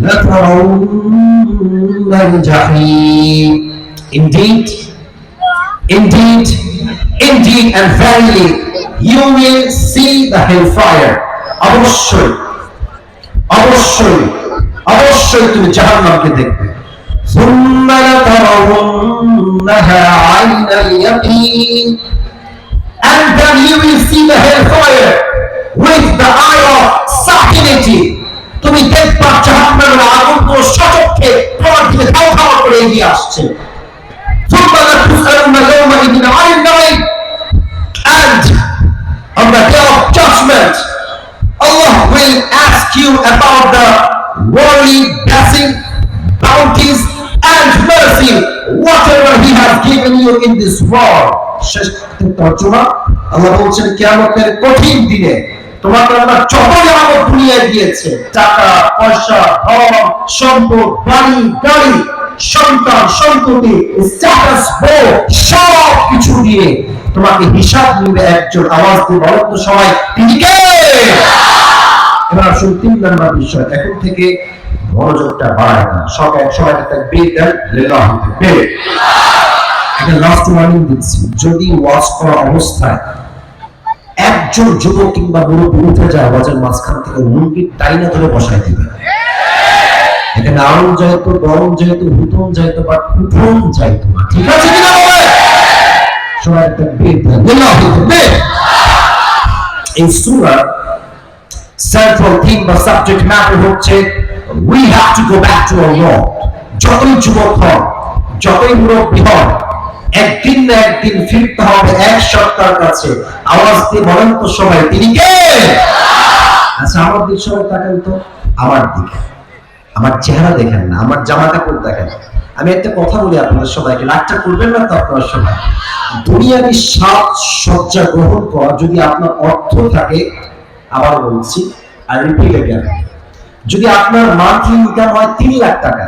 লাতারাউনাল জাহিম, indeed Indeed, indeed and verily, you will see the hellfire. অবশ্যই, অবশ্যই, অবশ্যই তুমি জাহান্নামকে দেখবে। ثم لترونها عين اليقين, and then you will see the hellfire with the eye of certainty. তুমি দেখবা জাহান্নামের আগুন তো সচক্ষে তোমার দিকে ধাও ধাও করে এগিয়ে আসছে। ثم لتسألن يومئذ عن النعيم, and on the day of judgment, Allah will ask you about the worldly blessing, bounties, and mercy, whatever He has given you in this world. শেষ তর্জমা, আল্লাহ বলছেন কিয়ামতের কঠিন দিনে তোমাকে আমরা যত নিয়ামত দুনিয়ায় দিয়েছে, টাকা পয়সা, ধন সম্পদ, বাড়ি গাড়ি, সন্তান সন্ততি, স্ট্যাটাস, বউ, সব কিছু দিয়ে তোমাকে হিসাব নিবে একজন। আওয়াজ দিয়ে বলেন তো সবাই, তিনি কে? এবার আসুন 3 নম্বর বিষয়। এখন থেকে মনোযোগটা বাড়ায় না, সব এক সময় তাকবীর দেন, লিল্লাহি তাকবীর। এটা লাস্ট ওয়ার্নিং দিচ্ছি, যদি ওয়াজ করা অবস্থায় একজন যুবক কিংবা মুরব্বী উঠে যায় ওয়াজের মাঝখান থেকে, মুরগির টাইনা ধরে বসাই দিবে। এখানে আরম যাইতো, গরম যাইতো, হুতম যাইতো, বাট উঠন যাইতো না। ঠিক আছে কিনা বলে? সবাই তাকবীর দেন, লিল্লাহি তাকবীর। এই সূরা সেন্ট্রাল থিম বা সাবজেক্ট ম্যাটার হচ্ছে we have to go back to our Lord. যতই যুবক হন, যতই মুরব্বী হন, একদিন না একদিন ফিরতে হবে এক সত্তার কাছে। আওয়াজ দিয়ে বলেন তো সবাই, তিনি কে? আচ্ছা, আমার দিকে সবাই তাকান তো, আমার দিকে। আমার চেহারা দেখেন না, আমার জামা কাপড় দেখেন। আমি একটা কথা বলি আপনাদের সবাইকে, রাগটা করবেন না তো আপনারা সবাই। দুনিয়াবি সাজ সজ্জা গ্রহণ করা যদি আপনার অর্থ থাকে, আবার বলছি, আর রিপিট again, যদি আপনার মান্থলি ইনকাম হয় 3 লাখ টাকা,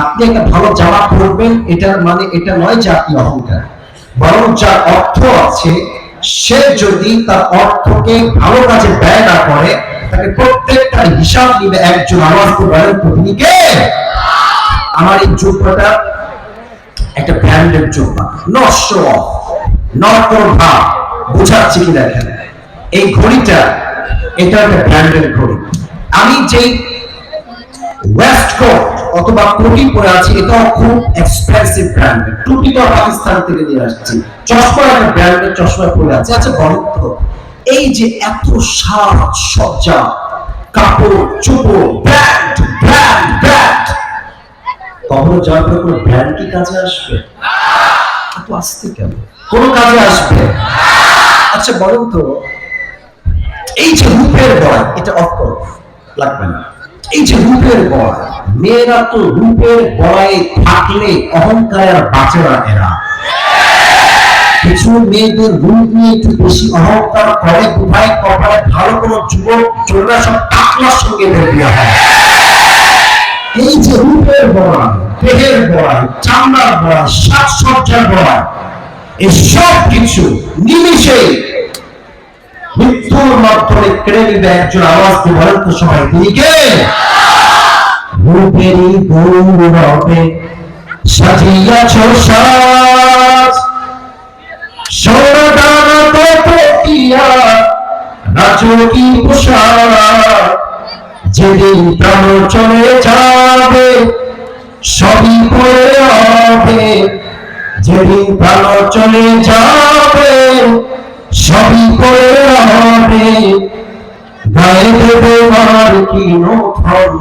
আপনি একটা ভালো জামা পরবেন, এটার মানে এটা নয় যে আপনি অহংকার। বরং যার অর্থ আছে সে যদি তার অর্থকে ভালো কাজে ব্যয় না করে, তাকে প্রত্যেকটা হিসাব নিবে একজন। আওয়াজ করে বলেন, তিনি কে? আমার এই জুব্বাটা একটা ব্র্যান্ডেড জুব্বা, নট শো অফ, নট কোন ভাব, বুঝাচ্ছি কি দেখেন। এই ঘড়িটা, এটা একটা ব্র্যান্ডেড ঘড়ি। আমি যেই ওয়েস্ট কোট অথবা কোটি পরে আছি, এটাও খুব এক্সপেন্সিভ ব্র্যান্ডেড। টুপিটা পাকিস্তান থেকে নিয়ে আসছি, চশমা একটা ব্র্যান্ডেড চশমা পরে আছে। আচ্ছা বলেন তো, এই যে এত সাজ সজ্জা, কাপড় চোপড়, ব্র্যান্ড ব্র্যান্ড ব্র্যান্ড, কখনো যাওয়ার পরে কোনো ব্র্যান্ড কি কাজে আসবে? এত আসতে কেন? কোন কাজে আসবে? আচ্ছা বলেন তো, এই যে রূপের বয়, এটা অফকোর্স লাগবে না। এই যে রূপের বয়, মেয়েরা তো রূপের বয়ে থাকলে অহংকার আর বাঁচে না এরা। কিছু মেয়েদের রূপ নিয়ে একটু বেশি অহংকার করে, দুভাই কপালে ভালো কোনো যুবক জোড়া সব টাকলার সঙ্গে বেরিয়ে হয়। এই যে রূপের বয়, দেহের বয়, চামড়ার বয়, সাজসজ্জার বয়, এই সব কিছু নিমিষে মৃত্যুর মাধ্যমে কেড়ে নিবে একজন। আওয়াজ দিয়ে বলেন তো সবাই, তিনি কে? রূপেরই গৌরবে সাজিয়াছ সাজ, সোনাদানা ততিয়া রাজকী পোশাক, যেদিন প্রাণ চলে যাবে সবই পড়ে হবে, যেদিন প্রাণ চলে যাবে সবই পড়ে হবে, গায়ে দেবে মার কি নথন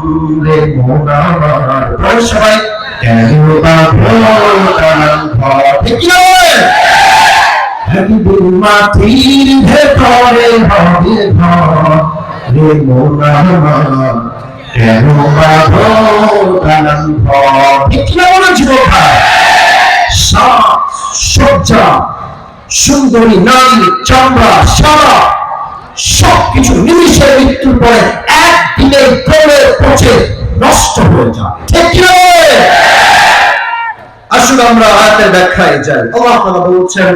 রে মোনার। সবাই কেন একদিন মাটির ভেতরে হবে ঘর রে মোনার, কেন বাঁধো দালান ঘর। ঠিক না বলে যুবক ভাই? সাজ সজ্জা, সুন্দরী নারী, চামড়া, সারা সবকিছু নিমিষে মৃত্যুর পরে একদিনে গলে পচে নষ্ট হয়ে যায়। ঠিক কি? আসলে আমরা আয়াতের ব্যাখ্যায় যাই। আল্লাহ তাআলা বলছেন,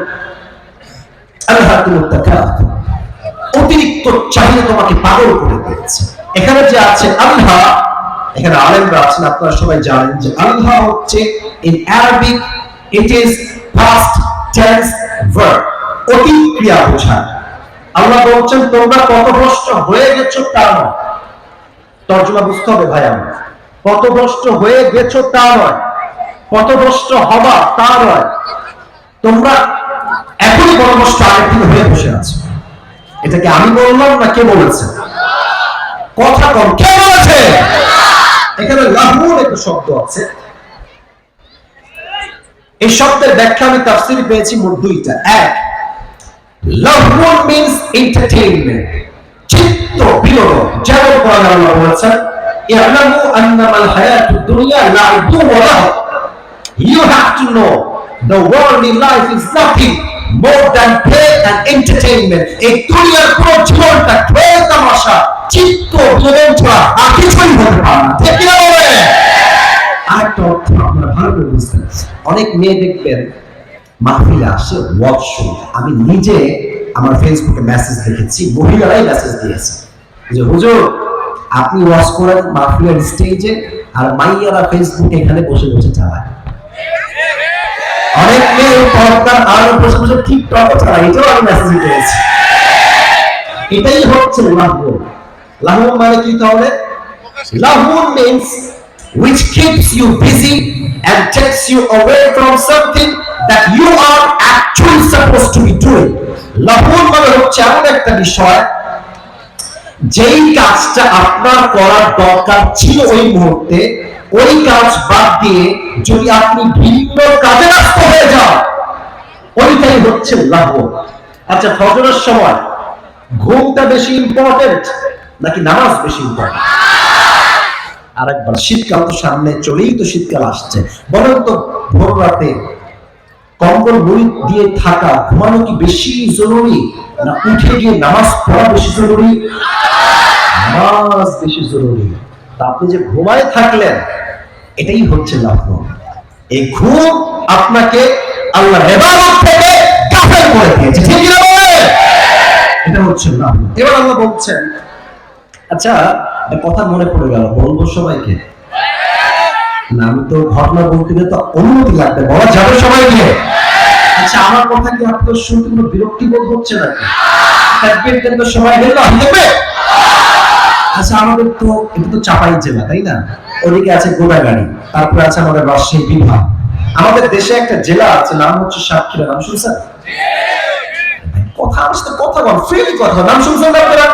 আলহাকুমুত তাকাসুর, অতিরিক্ত চাহিদা তোমাকে পাগল করে দিয়েছে। এখানে যে আছে আল্লাহ, এখানে আলেমরা আছেন, আপনারা সবাই জানেন যে আল্লাহ হচ্ছে in Arabic it is past tense verb, অতীত ক্রিয়া বোঝায়। আল্লাহ বলছেন তোমরা পথভ্রষ্ট হয়ে গেছো তা নয়। তর্জমা বুঝতে হবে ভাই, আমার পথভ্রষ্ট হয়ে গেছো তা নয়, পথভ্রষ্ট হবা তা নয়, তোমরা এখনই পথভ্রষ্ট আগের থেকে হয়ে বসে আছো। এটাকে আমি বললাম না কে বলেছে? কথা কম, কে বলেছে? এখানে লাহুন একটা শব্দ আছে, এই শব্দের ব্যাখ্যা আমি তাফসীরে পেয়েছি মোট দুইটা। এক, লাহুন মিন্স এন্টারটেইনমেন্ট, চিত্ত বিনোদন। যেমন কোরআনে আল্লাহ বলেছেন ইয়ালামু আন্নামাল হায়াতুদ দুনিয়া লা'ibun ওয়া লাহব, you have to know the worldly life is nothing more than play and entertainment. এই দুনিয়ার পুরো জীবনটা খেল তামাশা চিত্ত বিনোদন ছাড়া আর কিছুই হতে পারে না। ঠিক না বলে? আরেকটা অর্থ আপনারা ভালো করে বুঝবেন, অনেক মেয়ে দেখবেন মাহফিলে আসে ওয়াজ শুনতে। আমি নিজে আমার ফেসবুকে মেসেজ দেখেছি, মহিলারাই মেসেজ দিয়েছে যে হুজুর আপনি ওয়াজ করেন মাহফিলের স্টেজে, আর মাইয়ারা ফেসবুকে এখানে বসে বসে চালায়। অনেক মেয়ে পর্দার আড়ালে বসে বসে টিকটক চালায়, এটাও আমি মেসেজ পেয়েছি। এটাই হচ্ছে লাহুন। লাহুন মানে কি তাহলে? লাহুন means which keeps you busy and takes you away from something that you are actually supposed to be doing. লাহুন মানে হচ্ছে এমন একটা বিষয় যেই কাজটা আপনার করার দরকার ছিল ওই মুহূর্তে, ওই কাজ বাদ দিয়ে যদি আপনি ভিন্ন কাজে ব্যস্ত হয়ে যান, ওইটাই হচ্ছে লাহুন। আচ্ছা, ফজরের সময় ঘুমটা বেশি ইম্পর্টেন্ট নাকি নামাজ বেশি ইম্পর্টেন্ট? আরেকবার, শীতকাল তো সামনে, চলেই তো শীতকাল আসছে, বলেন তো ভোর রাতে কম্বল মুড়ি দিয়ে থাকা ঘুমানো কি বেশি জরুরি না উঠে গিয়ে নামাজ পড়া বেশি জরুরি? নামাজ বেশি জরুরি। তা আপনি যে ঘুমায় থাকলেন, এটাই হচ্ছে লাহুন। এই ঘুম আপনাকে আল্লাহর ইবাদত থেকে কাফের করে দিয়েছে। ঠিক না বলে? এটা হচ্ছে লাহুন। এবার আল্লাহ বলছেন, আচ্ছা কথা মনে পড়ে গেল, বলবো সবাইকে না? আমি তো ঘটনা বলতে গেলে তো অনুমতি লাগবে, বলা যাবে সবাইকে? আচ্ছা, আমার কথা কি আপনার শুনতে কোনো বিরক্তি বোধ হচ্ছে নাকি? তাকবীর দেন তো সবাই, দেখবে দেখবে। আচ্ছা, আমাদের তো এটা তো চাপাই জেলা, তাই না? ওদিকে আছে গোদাগাড়ি, তারপরে আছে আমাদের রাজশাহী বিভাগ। আমাদের দেশে একটা জেলা আছে, নাম হচ্ছে সাতক্ষীরা। নাম শুনছেন? কথা আসতে কথা বল, ফ্রিলি কথা। নাম শুনছেন আপনারা?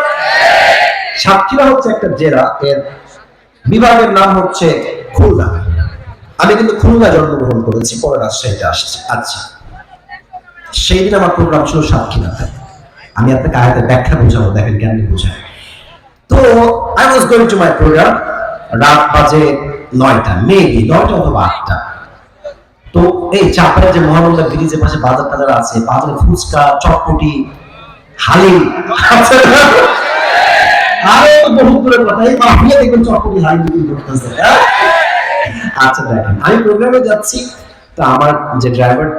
সাতক্ষীরা হচ্ছে একটা জেলা, এর বিভাগের নাম হচ্ছে খুলনা। আমি কিন্তু খুলনা জন্মগ্রহণ করেছি, পরে রাজশাহীতে আসছি। আচ্ছা, সেই দিন আমার প্রোগ্রাম ছিল সাতক্ষীরাতে। আমি আপনাকে আয়াতের ব্যাখ্যা বোঝাবো, দেখেন কেমনি বোঝায়। তো I was going to my program, রাত বাজে 9টা, মেবি 9টা অথবা 8টা। তো এই চাপায়ের যে মহানন্দা ব্রিজের পাশে বাজার টাজার আছে, বাজারে ফুচকা, চটপটি, হালিম আছে। আরে বহু দূরের কথা, এই মাফিয়া দেখবেন চটপটি হালিম বিক্রি করতেছে। আচ্ছা দেখেন, আমি প্রোগ্রামে যাচ্ছি, তো আমার যে ড্রাইভার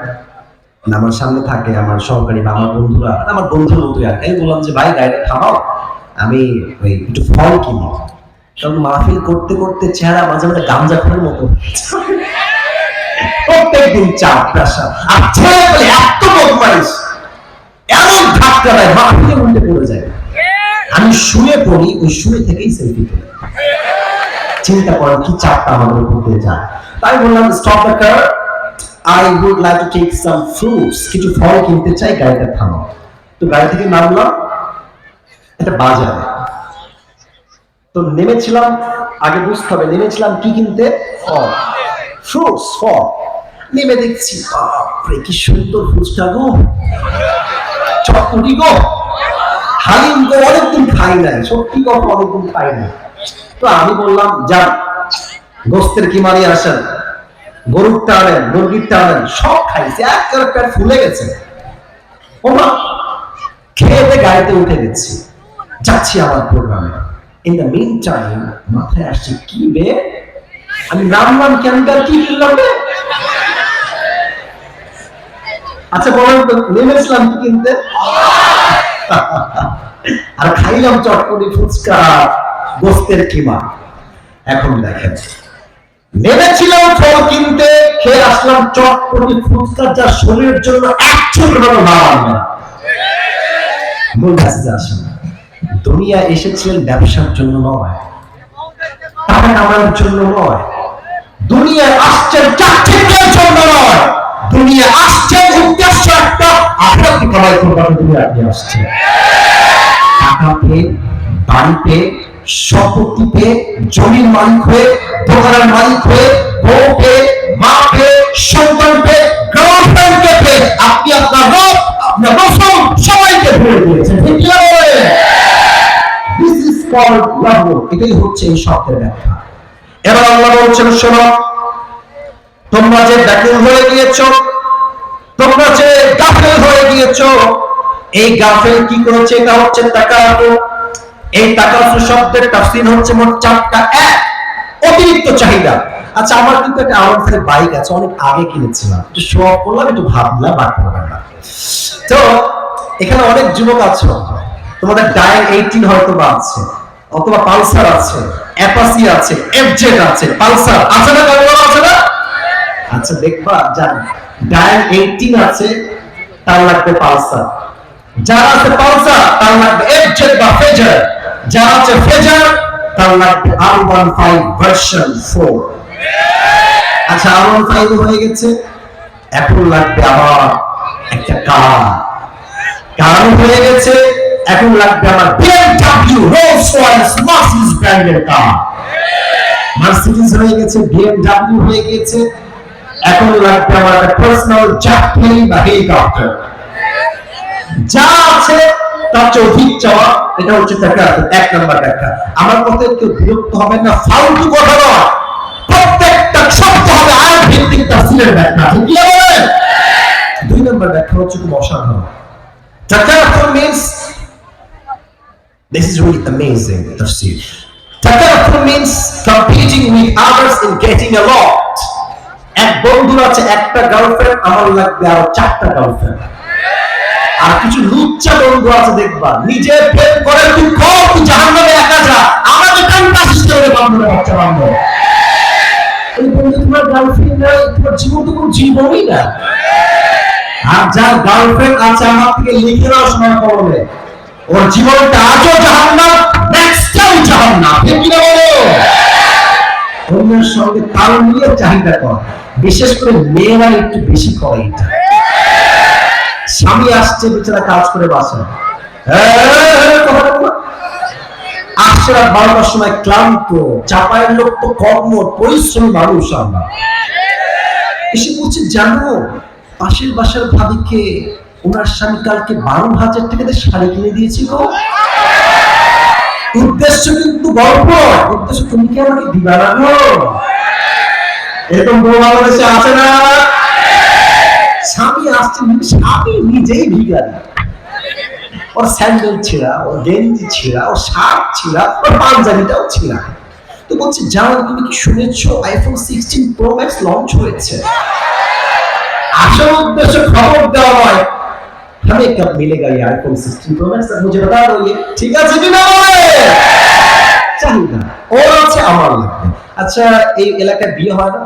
আমার সামনে থাকে, আমার সহকারী বা আমার বন্ধুরা, আমার বন্ধুর মতোই আর কি। আমি বললাম যে ভাই গাড়িটা থামাও, আমি ওই একটু ফল কিনি। কারণ মাহফিল করতে করতে চেহারা মাঝে মাঝে গাঞ্জা খোরের মতো, প্রত্যেকদিন চাপ প্রেশার, আর ছেলে বলে এত বদমাইশ, এমন ধাক্কা দেয় মাহফিলে উল্টে পড়ে যায়। আমি শুয়ে পড়ি, ওই শুয়ে থেকেই সেলফি তুলি। চিন্তা করেন কি চাপটা আমাদের উপর দিয়ে যায়। তাই বললাম stop the car, I would like to take some fruits, কিছু ফল কিনতে চাই, গাড়িটা থামাও। তো গাড়ি থেকে নামলাম, একটা বাজারে। তো নেমেছিলাম, আগে বুঝতে হবে নেমেছিলাম কি কিনতে? ফল, ফ্রুটস, ফল। নেমে দেখছি বাপরে কি সুন্দর ফুচকা গো, চটপটি গো, হালিম গো, অনেকদিন খাই নাই, সত্যি কথা অনেকদিন খাই নাই। তো আমি বললাম যান গোস্তের কি মারি আসেন, গরুর টানেন, মুরগির টানেন, সব খাইছে, একবারে পেট ফুলে গেছে। ওমা, খেয়ে গাড়িতে উঠে গেছি, যাচ্ছি আমার প্রোগ্রামে। ইন দ্য মিন টাইম মাথায় আসছে কি বে, আমি নামলাম কেন, কি কিনলাম বে? আচ্ছা বলেন তো, নেমেছিলাম কি কিনতে? আর খাইলাম চটপটি, ফুচকা, গোস্তের কিমা। এখন দেখেন নেমেছিলাম ফল কিনতে, খেয়ে আসলাম চটপটি ফুচকা, যা শরীরের জন্য একচুয়ালি ভালো না আনবে না। মূল মেসেজে আসেন, দুনিয়া এসেছিলেন ব্যবসার জন্য নয়, টাকা কামানোর জন্য নয়, দুনিয়া আসছেন চাকরির জন্য নয়, দুনিয়া আসছেন উদ্দেশ্য একটা, আখিরাত কামাই করবার দুনিয়া আপনি আসছেন। টাকা পেয়ে, বাড়ি পেয়ে, সম্পত্তি পেয়ে, জমির মালিক হয়ে, দোকানের মালিক হয়ে, বউ পেয়ে, মা পেয়ে, সন্তান পেয়ে, গার্লফ্রেন্ডকে পেয়ে আপনি আপনার রব, আপনার রসুল সবাইকে ভুলে দিয়েছেন। ঠিক কি বলে? দিস ইজ কল্ড লাভ। এটাই হচ্ছে এই শব্দের ব্যাখ্যা। এবার আল্লাহ বলছেন, শোনো, তোমরা যে ব্যাকুল হয়ে গিয়েছো, তোমরা যে গাফেল হয়ে গিয়েছো, এই গাফেল কি করেছে? এটা হচ্ছে তাকাতুর। এই তাকাতুর শব্দের তাফসীর হচ্ছে মোট 4টা। এক, অতিরিক্ত চাহিদা। আচ্ছা, আমার কিন্তু একটা আওয়াজের বাইক আছে, অনেক আগে কিনেছিলাম, একটু শো অফ করলাম, একটু ভাবলাম বাদ করবেন না। তো এখানে অনেক যুবক আছে, তোমাদের ডায়াল 18 হয়তো বা আছে, অথবা পালসার আছে, অ্যাপাসি আছে, এফজেড আছে, পালসার আছে না? কারো আছে না? আচ্ছা, দেখবা জান ডায়াল 18 আছে, তার লাগবে পালসার। যারা আছে পালসার তার লাগবে এফজেড বা ফেজার। যারা আছে ফেজার তার লাগবে R15 ভার্সন 4। আচ্ছা, R15 হয়ে গেছে, এখন লাগবে আবার একটা কার হয়ে গেছে, এখন লাগবে আমার BMW রোলস রয়েস মার্সিডিজ ব্র্যান্ডের কার। মার্সিডিজ হয়ে গেছে, BMW হয়ে গেছে, এখন লাগবে আমার একটা পার্সোনাল জেট প্লেন বা হেলিকপ্টার। যা আছে তার চেয়ে অধিক চাওয়া, এটা হচ্ছে তাকাতুর। 1 নম্বর ব্যাখ্যা। আমার কথায় কেউ বিরক্ত হবে না, ফালতু কথা নয়, প্রত্যেকটা শব্দ হবে আয়াত ভিত্তিক তাফসীরের ব্যাখ্যা। ঠিক কি বলেন? 2 নম্বর ব্যাখ্যা হচ্ছে খুব অসাধারণ। তাকাতুর means, this is really amazing tafsir. Takarrur means competing with others in getting a lot. এক বন্ধুর আছে একটা গার্লফ্রেন্ড, আমার লাগবে আরো 4টা গার্লফ্রেন্ড। আর কিছু লুচ্চা বন্ধু আছে, দেখবা নিজে প্রেম করে, তুই কর, তুই জাহান্নামে একা যা, আমাকে কান্না সৃষ্টি করে বান্ধবের বাচ্চা বান্ধব। এই বন্ধু তোমার গার্লফ্রেন্ড নাই, তোমার জীবন তো কোনো জীবনই না। আর যার গার্লফ্রেন্ড আছে, আমার থেকে লিখে নাও সময় করবে, ওর জীবনটা আজও জাহান্নাম, নেক্সটটাও জাহান্নাম। ঠিক কি না বলো? অন্যের সঙ্গে তাল মিলিয়ে চাহিদা কর, বিশেষ করে মেয়েরা একটু বেশি করে এটা। স্বামী আসছে, বেচারা কাজ করে বাসে, আসছে রাত 12টার সময়, ক্লান্ত, চাপায়ের লোক তো কর্ম পরিশ্রমী মানুষ। আমরা এসে বলছি, জানো পাশের বাসার ভাবিকে ওনার স্বামী কালকে 12,000 টাকা দিয়ে শাড়ি কিনে দিয়েছি গো। উদ্দেশ্য কিন্তু গল্প, উদ্দেশ্য তুমি কি আমাকে দিবা না গো? এরকম বউ বাংলাদেশে আছে না? স্বামী আসছে, স্বামী নিজেই ভিখারি, ওর স্যান্ডেল ছিঁড়া, ওর গেঞ্জি ছিঁড়া, ওর শার্ট ছিঁড়া, ওর পাঞ্জাবিটাও ছিঁড়া। তো বলছে, জানো তুমি কি শুনেছো আইফোন 16 প্রো ম্যাক্স লঞ্চ হয়েছে? আসল উদ্দেশ্য খবর দেওয়া নয়, हमें कब मिलेगा ये आईफोन 16 प्रो मैक्स, मुझे बता दो ये। ঠিক আছে কি না বলে? চাহিদা ওর আছে, আমার লাগবে। আচ্ছা, এই এলাকায় বিয়ে হয় না?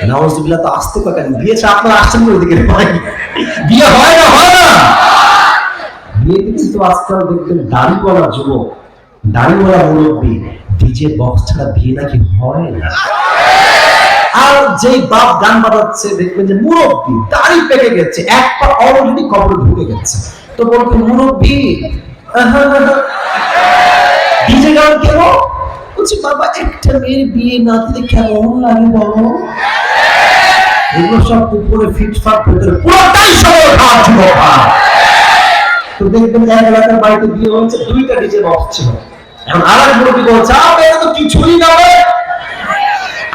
নাউজুবিল্লাহ, তো আসতে কয় কেন? বিয়ে আপনারা আসছেন ওইদিকে, বিয়ে হয় না? হয় না? বিয়েতে কিন্তু আজকাল দেখবেন দাড়িওয়ালা যুবক, দাড়িওয়ালা মুরব্বী, ডিজে বক্স ছাড়া বিয়ে নাকি হয় না। আর যেই বাপ গান বাজাচ্ছে, দেখবেন যে মুরব্বী দাড়ি পেকে গেছে, এক পা অলরেডি কবরে ঢুকে গেছে, তো বলতে মুরব্বী ডিজে গান কেন? বলছি, বাবা একটা মেয়ের বিয়ে না দিলে কেমন লাগে বলো? এগুলো সব উপরে ফিটফাট, ভেতরে পুরোটাই সরল খাওয়া যুবক। তো দেখবেন এক এলাকার বাড়িতে বিয়ে হয়েছে, 2টা ডিজে বক্স ছিল। এখন আরেক মুরব্বী বলছে, এটা তো কিছুই না,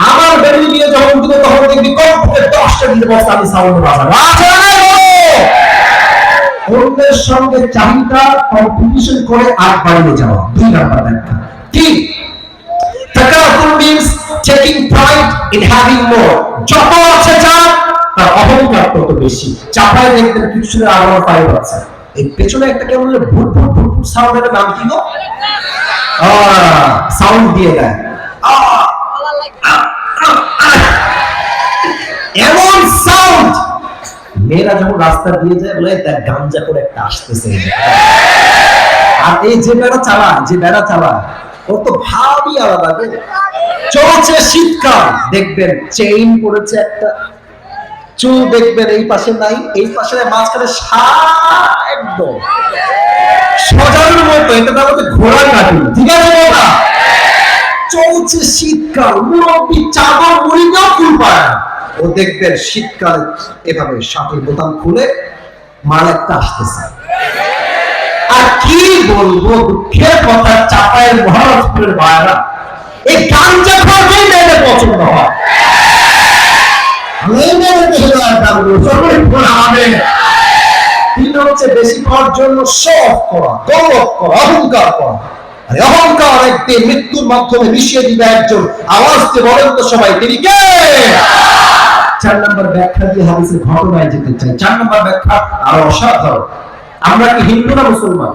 আমার বেবি বিয়ে যখন দিবে তখন দেখবি কমপক্ষে 10টা ডিজে বক্স আমি সাউন্ড বাজাবো। অন্যের সঙ্গে চাহিদা কম্পিটিশন করে আগ বাড়িয়ে যাওয়া। 2 নাম্বার ব্যাখ্যা। 3, তাকাতুর means taking pride in having more. যত আছে যার, তার অহংকার তত বেশি। চাপায় দেখবেন কিছু R15 আছে, এই পেছনে একটা কেমন ভুট ভুট ভুট সাউন্ডের নাম কি গো? সাউন্ড দিয়ে দেয়। এমন সাউন্ড, মেয়েরা যখন রাস্তা দিয়ে যায় বলে দেখ গাঞ্জা করে একটা আসতেছে। আর এই যে বেড়া চালায় ওর তো ভাবই আলাদা। চলছে শীতকাল, দেখবেন চেইন পড়েছে একটা, চুল দেখবেন এই পাশে নাই, এই পাশে মাঝখানে একদম সজানোর মতো, এটা তার মধ্যে ঘোড়ার কাটুন, ঠিক আছে না? চলছে শীতকাল, মুরব্বী চাদর মুড়িতেও ফুল পায় না। ও দেখবেন শীতকালে এভাবে শার্টের বোতাম খুলে মাল একটা আসতেছে। আর কি বলবো, দুঃখের কথা, চাপায়ের মহারাজপুরের ভাইরা এই গাঞ্জা খাওয়াকেই মেয়েদের পছন্দ হয়। বেশি খাওয়ার জন্য শখ করা, গৌরব করা, অহংকার করা। অহংকার একদিন মৃত্যুর মাধ্যমে মিশিয়ে দিবে একজন। আওয়াজ দিয়ে বলেন তো সবাই, তিনি কে? 4 নম্বর ব্যাখ্যা দিয়ে হাদিসের ঘটনায় যেতে চাই। 4 নম্বর ব্যাখ্যা আরো অসাধারণ। আমরা কি হিন্দু না মুসলমান?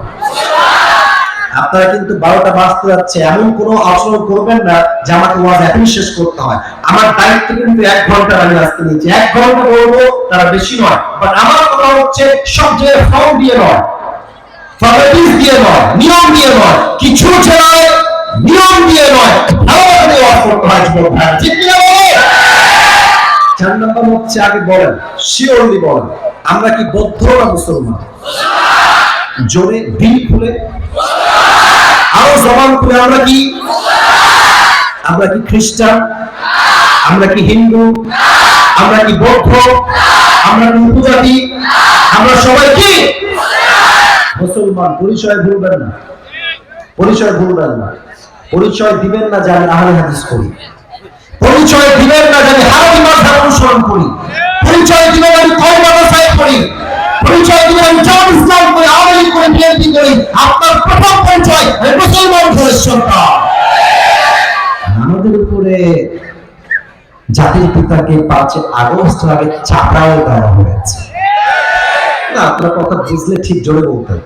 আপনারা কিন্তু 12টা বাজতে যাচ্ছে, এমন কোনো আচরণ করবেন না যে আমাকে ওয়াজ এখনই শেষ করতে হয়। আমার দায়িত্ব কিন্তু 1 ঘন্টা আমি আজকে নিয়েছি। 1 ঘন্টা বলবো, তারা বেশি নয়। বাট আমার কথা হচ্ছে সব জায়গায় ফর্ম দিয়ে নয়, ফর্মালিটিস দিয়ে নয়, নিয়ম দিয়ে নয়, কিছু ছেড়ে নিয়ম দিয়ে নয়, ভালোভাবে ওয়াজ করতে হয়। ঠিক কি না বলে? 4 নম্বর হচ্ছে, আগে বলেন, শিওরলি বলেন, আমরা কি বৌদ্ধ না মুসলমান? জোরে দিল খুলে, আরো জবান খুলে, আমরা কি খ্রিস্টান? আমরা কি হিন্দু? আমরা কি বৌদ্ধ? আমরা কি উপজাতি? আমরা সবাই কি মুসলমান? পরিচয় ভুলবেন না, পরিচয় ভুলবেন না। পরিচয় দিবেন না যে আমি আহলে হাদিস করি, পরিচয় দিবেন না যে আমি হানাফি মাযহাব অনুসরণ করি, পরিচয় দিবেন আমি কওমি মাদ্রাসায় পড়ি, পরিচয় দিবেন আমি জামাত ইসলাম করি, আওয়ামী লীগ করি, বিএনপি করি। আপনার প্রথম পরিচয় আমি মুসলমান ঘরের সন্তান। আমাদের উপরে জাতির পিতাকে 5 আগস্ট আগে চাপাও দেওয়া হয়েছে না। আপনার কথা বুঝলে ঠিক জোরে বলতেন,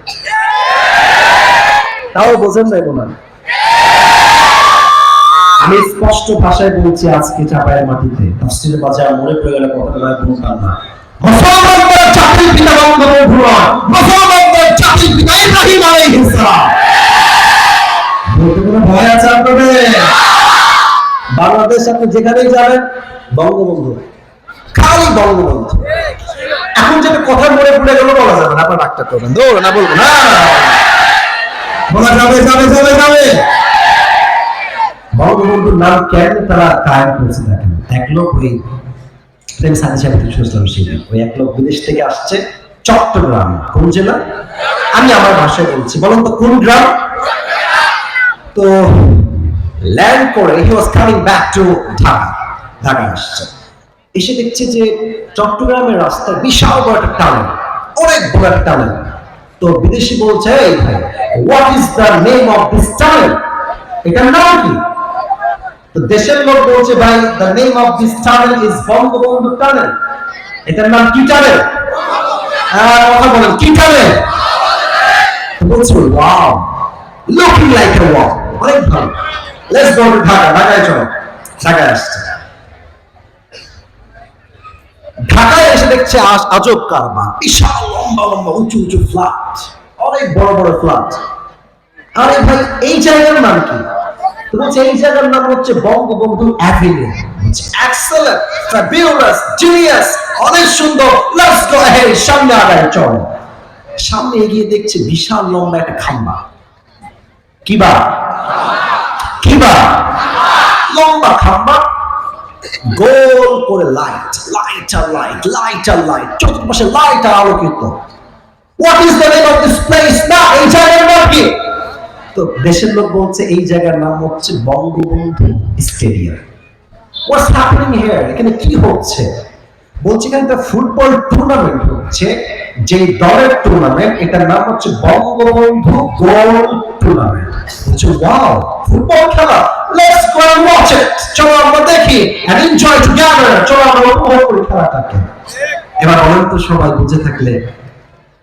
তাও বোঝেন না কোন। আমি স্পষ্ট ভাষায় বলছি, আজকে চাপায়ের মাটিতে তাফসীরের বাজার মনে পড়ে গেলে কথাটা বলতাম না। মুসলমানদের জাতির পিতা বঙ্গবন্ধু নয়, মুসলমানদের জাতির পিতা ইব্রাহিম আলাইহিস সালাম। বলতে কোনো ভয় আছে আপনাদের? বাংলাদেশ আপনি যেখানেই যাবেন বঙ্গবন্ধু, খালি বঙ্গবন্ধু। এখন যেটা কথা মনে পড়ে গেল বলা যাবে না, আপনার রাগটা করবেন, দৌড় না, বলবো না, বলা যাবে যাবে যাবে যাবে। বঙ্গবন্ধুর নাম কেন তারা কায়েম করেছে দেখেন। 1 লোক, ওই প্রেম সাথে শুনলাম সেদিন, ওই 1 লোক বিদেশ থেকে আসছে চট্টগ্রাম। কোন জেলা? আমি আমার ভাষায় বলছি, বলুন তো কোন গ্রাম? তো ল্যান্ড করে he was coming back to Dhaka আসছে। এসে দেখছে যে চট্টগ্রামের রাস্তায় বিশাল বড় একটা টানেল, অনেক বড় একটা টানেল। তো বিদেশি বলছে, এই ভাই, what is the name of this tunnel? এটার নাম কি? তো দেশের লোক বলছে, ভাই, the name of this tunnel is Bangabandhu tunnel. এটার নাম কি টানেল? কথা বলেন, কি টানেল? বলছে, wow, looking like a wow, অনেক ভালো, লেটস গো টু ঢাকা। ঢাকায় চলো। ঢাকায় আসছে। ঢাকায় এসে দেখছে আজব কারবার, বিশাল লম্বা লম্বা উঁচু উঁচু ফ্ল্যাট, অনেক বড় বড় ফ্ল্যাট। আরে ভাই, এই জায়গার নাম কি? তো বলছে, এই জায়গার নাম হচ্ছে Bangabandhu avenue. Excellent, fabulous, genius, অনেক সুন্দর, লেটস গো অ্যাহেড, সামনে আগায় চলো। সামনে এগিয়ে দেখছে বিশাল লম্বা একটা খাম্বা। কিবা লম্বা খাম্বা, গোল করে লাইট, লাইট আর লাইট, লাইট আর লাইট, চতুর্পাশে লাইট আর আলোকিত। What is the name of this place? না, এই জায়গার নাম কি? তো দেশের লোক বলছে, এই জায়গার নাম হচ্ছে Bangabandhu stadium. What's happening here? এখানে কি হচ্ছে? বলছে, এখানে একটা ফুটবল টুর্নামেন্ট হচ্ছে, যে দলের টুর্নামেন্ট, এটার নাম হচ্ছে বঙ্গবন্ধু গোল টুর্নামেন্ট। বলছে, ওয়াও, ফুটবল খেলা, let's go and watch it, চলো আমরা দেখি এন্ড এনজয় টুগেদার, চলো আমরা উপভোগ করি খেলাটাকে। এবার বলেন তো সবাই, বুঝে থাকলে,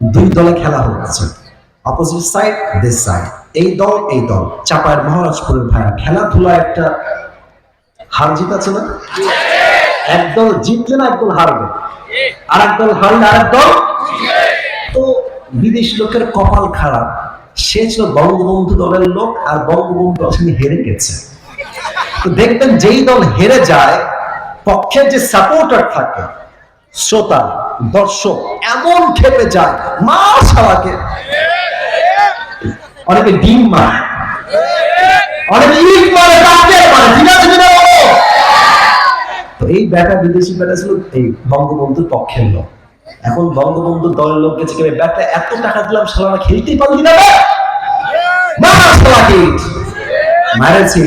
2 দলে খেলা হচ্ছে, অপোজিট সাইড, দিস সাইড, এই দল এই দল। চাপায়ের মহারাজপুরের ভাইরা, খেলাধুলা একটা হার জিত আছে না? একদল জিতলে না একদল হারবে, আর একদল হারলে আর একদল। তো বিদেশি লোকের কপাল খারাপ, সে ছিল বঙ্গবন্ধু দলের লোক, আর বঙ্গবন্ধু আসলে হেরে গেছে। তো দেখবেন যেই দল হেরে যায়, পক্ষের যে সাপোর্টার থাকে, শ্রোতা দর্শক এমন খেপে যায়, মা শালাকে, অনেকে ডিম মারে, অনেকে ইট মারে, কাকে মারে, ঠিক আছে কিনা বলো? তো এই ব্যাটা বিদেশি ব্যাটা ছিল এই বঙ্গবন্ধুর পক্ষের লোক। এখন বঙ্গবন্ধুর দলের লোক গেছে, ব্যাটা এত টাকা দিলাম, শালারা খেলতেই পারলি না, মা শালাকে মারেছে।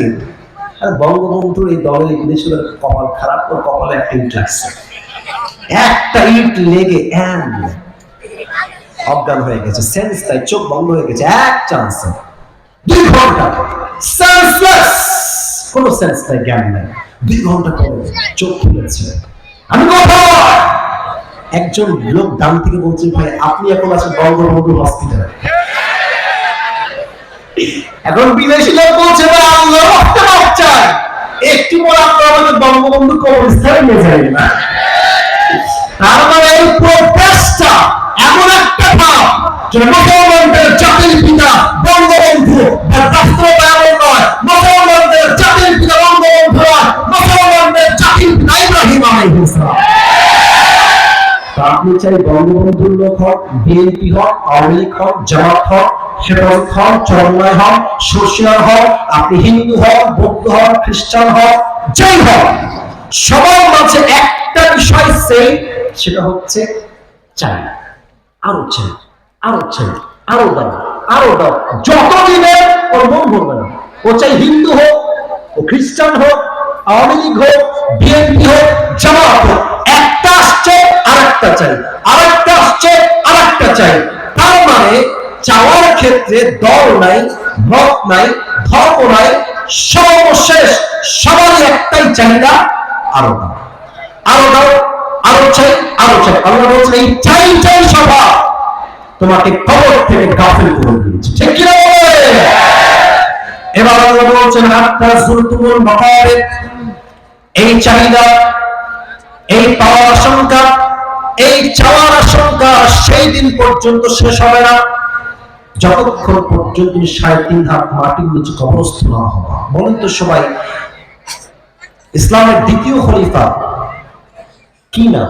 আর বঙ্গবন্ধুর এই দলের বিদেশি কপাল খারাপ, ওর কপালে একটা ইট লাগছে, একটা ইট লেগে অজ্ঞান হয়ে গেছে, সেন্স তাই, চোখ বন্ধ হয়ে গেছে এক চান্সে, 2 ঘন্টা সেন্সলেস, কোন সেন্স নাই, জ্ঞান নাই। 2 ঘন্টা পরে চোখ খুলেছে, আমি কোথায়? একজন লোক ডান থেকে বলছে, ভাই আপনি এখন আছেন বঙ্গবন্ধু হসপিটালে। এখন বিদেশি লোক বলছে, ভাই আল্লাহ রক্তে বাঁচায়, একটু পর আপনারা আমাদের বঙ্গবন্ধু কবরস্থানে নিয়ে যাবেন না। তার মানে এই প্রচেষ্টা এমন একটা ভাব যে মুসলমানদের জাতির পিতা বঙ্গবন্ধু, বাস্তবতা এমন নয় মুসলমানদের জাতির পিতা বঙ্গবন্ধু নয়, মুসলমানদের জাতির পিতা ইব্রাহিম আলাইহিস সালাম। আপনি চাই বঙ্গবন্ধুর লোক হন, বিএনপি হন, আওয়ামী লীগ হন, জামাত হন, হেফাজত হন, চরমনায় হন, সর্ষিয়ার হন, আপনি হিন্দু হন, বৌদ্ধ হন, খ্রিস্টান হন, যেই হন, সবার মাঝে একটা বিষয় সেম, সেটা হচ্ছে চাই, আরো চাই, আরো চাই, আরো দাও, আরো দাও, যত দিনে ওর মন ভরবে না। ও চাই হিন্দু হোক, ও খ্রিস্টান হোক, আওয়ামী লীগ হোক, বিএনপি হোক, জামাত হোক, একটা আসছে আর একটা চাই, আর একটা আসছে আর একটা চাই। তার মানে চাওয়ার ক্ষেত্রে দল নাই, মত নাই, ধর্ম নাই, সর্বশেষ সবারই একটাই চাহিদা, আরো দাও, আরো দাও, আরো চাই, আরো চাই। আল্লাহ বলছেন এই চাই চাই সভা তোমাকে কবর থেকে গাফিল করে দিয়েছে, ঠিক কি না? এবার আল্লাহ বলছেন হাত্তা যুরতুমুল মাকাবির, এই চাহিদা, এই পাওয়ার আশঙ্কা, এই চাওয়ার আশঙ্কা সেই দিন পর্যন্ত শেষ হবে না যতক্ষণ পর্যন্ত 3.5 হাত মাটির নিচে কবরস্থ না হওয়া। বলেন তো সবাই, ইসলামের দ্বিতীয় খলিফা কি না?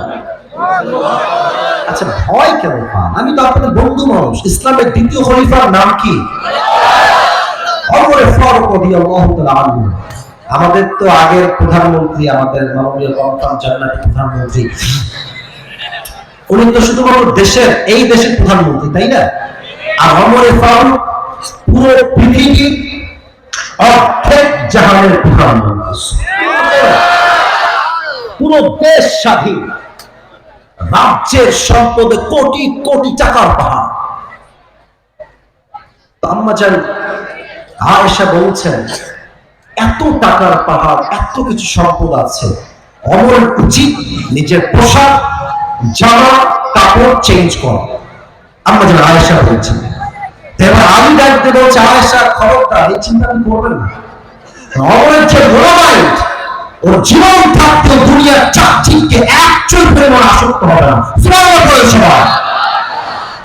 আচ্ছা ভয় কেন পান? আমি তো আপনাদের বন্ধু মানুষ। ইসলামের দ্বিতীয় খলিফার নাম কি? ওমর ফারুক রাদিয়াল্লাহু তাআলা আনহু। আমাদের তো আগের প্রধানমন্ত্রী, আমাদের মাননীয় গণতন্ত্র জান্নাতি প্রধানমন্ত্রী, উনি তো শুধুমাত্র দেশের, এই দেশের প্রধানমন্ত্রী, তাই না? আর ওমর ফারুক পুরো পৃথিবীর অর্ধেক জাহানের প্রধানমন্ত্রী, পুরো দেশ স্বাধীন, রাজ্যের সম্পদে কোটি কোটি টাকার পাহাড়। আম্মা জান আয়েশা বলছেন, এত টাকার পাহাড়, এত কিছু সম্পদ আছে, ওমর উচিত নিজের পোশাক, জামা কাপড় চেঞ্জ করা। আম্মা জান আয়েশা বলছেন। এবার আমি ডাকতে বলছি, আয়েশা খবরদার, এই চিন্তা আপনি করবেন না। ওমরের যে মোরামাইট, ওর জীবন থাকতে দুনিয়ার চাকচিক্যে এক চুল পরিমাণ আসক্ত হবে না। সুবহানাল্লাহ বলে সবাই।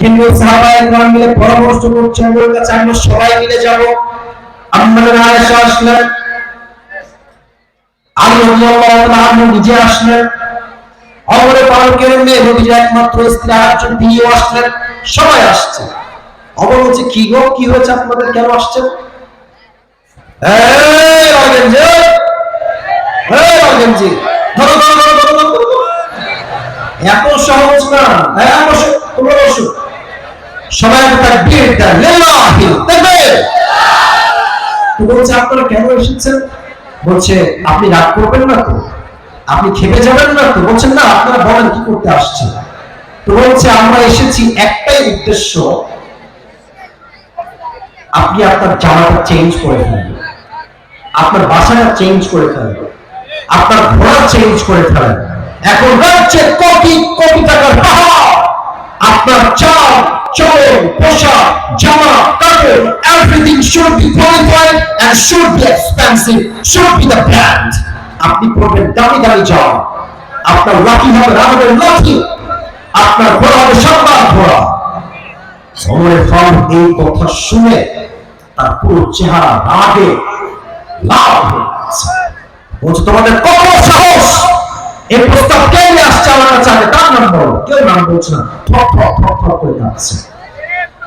কিন্তু সাহাবায়ে কেরাম মিলে পরামর্শ করছেন, ওর কাছে আমরা সবাই মিলে যাব। আম্মা জান আয়েশা আসলেন, আলী রাদিয়াল্লাহু তাআলা আনহু নিজে আসলেন, ওমর ফারুকের মেয়ে নবীর একমাত্র স্ত্রী আরেকজন তিনিও আসলেন, সবাই আসছে। ওমর বলছে, কি গো, কি হয়েছে আপনাদের, কেন আসছেন? এই রাজেন্দ্র, এই রাজেন্দ্র, ধরো ধরো ধরো ধরো ধরো, এত সহজ না। হ্যাঁ বসো, তোমরা বসো। সবাই তাকবীর দেন, লিল্লাহি তাকবীর। তো বলছে, আপনারা কেন এসেছেন? বলছে, আপনি রাগ করবেন না তো, আপনি খেপে যাবেন না তো? বলছেন, না, আপনারা বলেন কি করতে আসছেন। তো বলছে, আমরা এসেছি একটাই উদ্দেশ্য, আপনি আপনার জামাটা চেঞ্জ করে ফেলবেন, আপনার বাসাটা চেঞ্জ করে ফেলবেন, আপনার ঘোড়া চেঞ্জ করে ফেলেন। এখন রাজ্যে কোটি কোটি টাকার পাহাড়, আপনার চাল, চল, পোশাক, জামা, কাপড়, everything should be qualified and should be expensive, should be the brand. আপনি পড়বেন দামি দামি জামা, আপনার লাঠি হবে রাজের লাঠি, আপনার ঘোড়া হবে সম্মান ঘোড়া। ওমর ফারুক এই কথা শুনে তার পুরো চেহারা রাগে লাল হয়ে গেছে। বলছে তোমাদের কত সাহস, এই প্রস্তাব কে নিয়ে আসছে আমার কাছে, আগে তার নাম বলো। কেউ নাম বলছে না, থপ থপ থপ থপ করে কাঁদছে।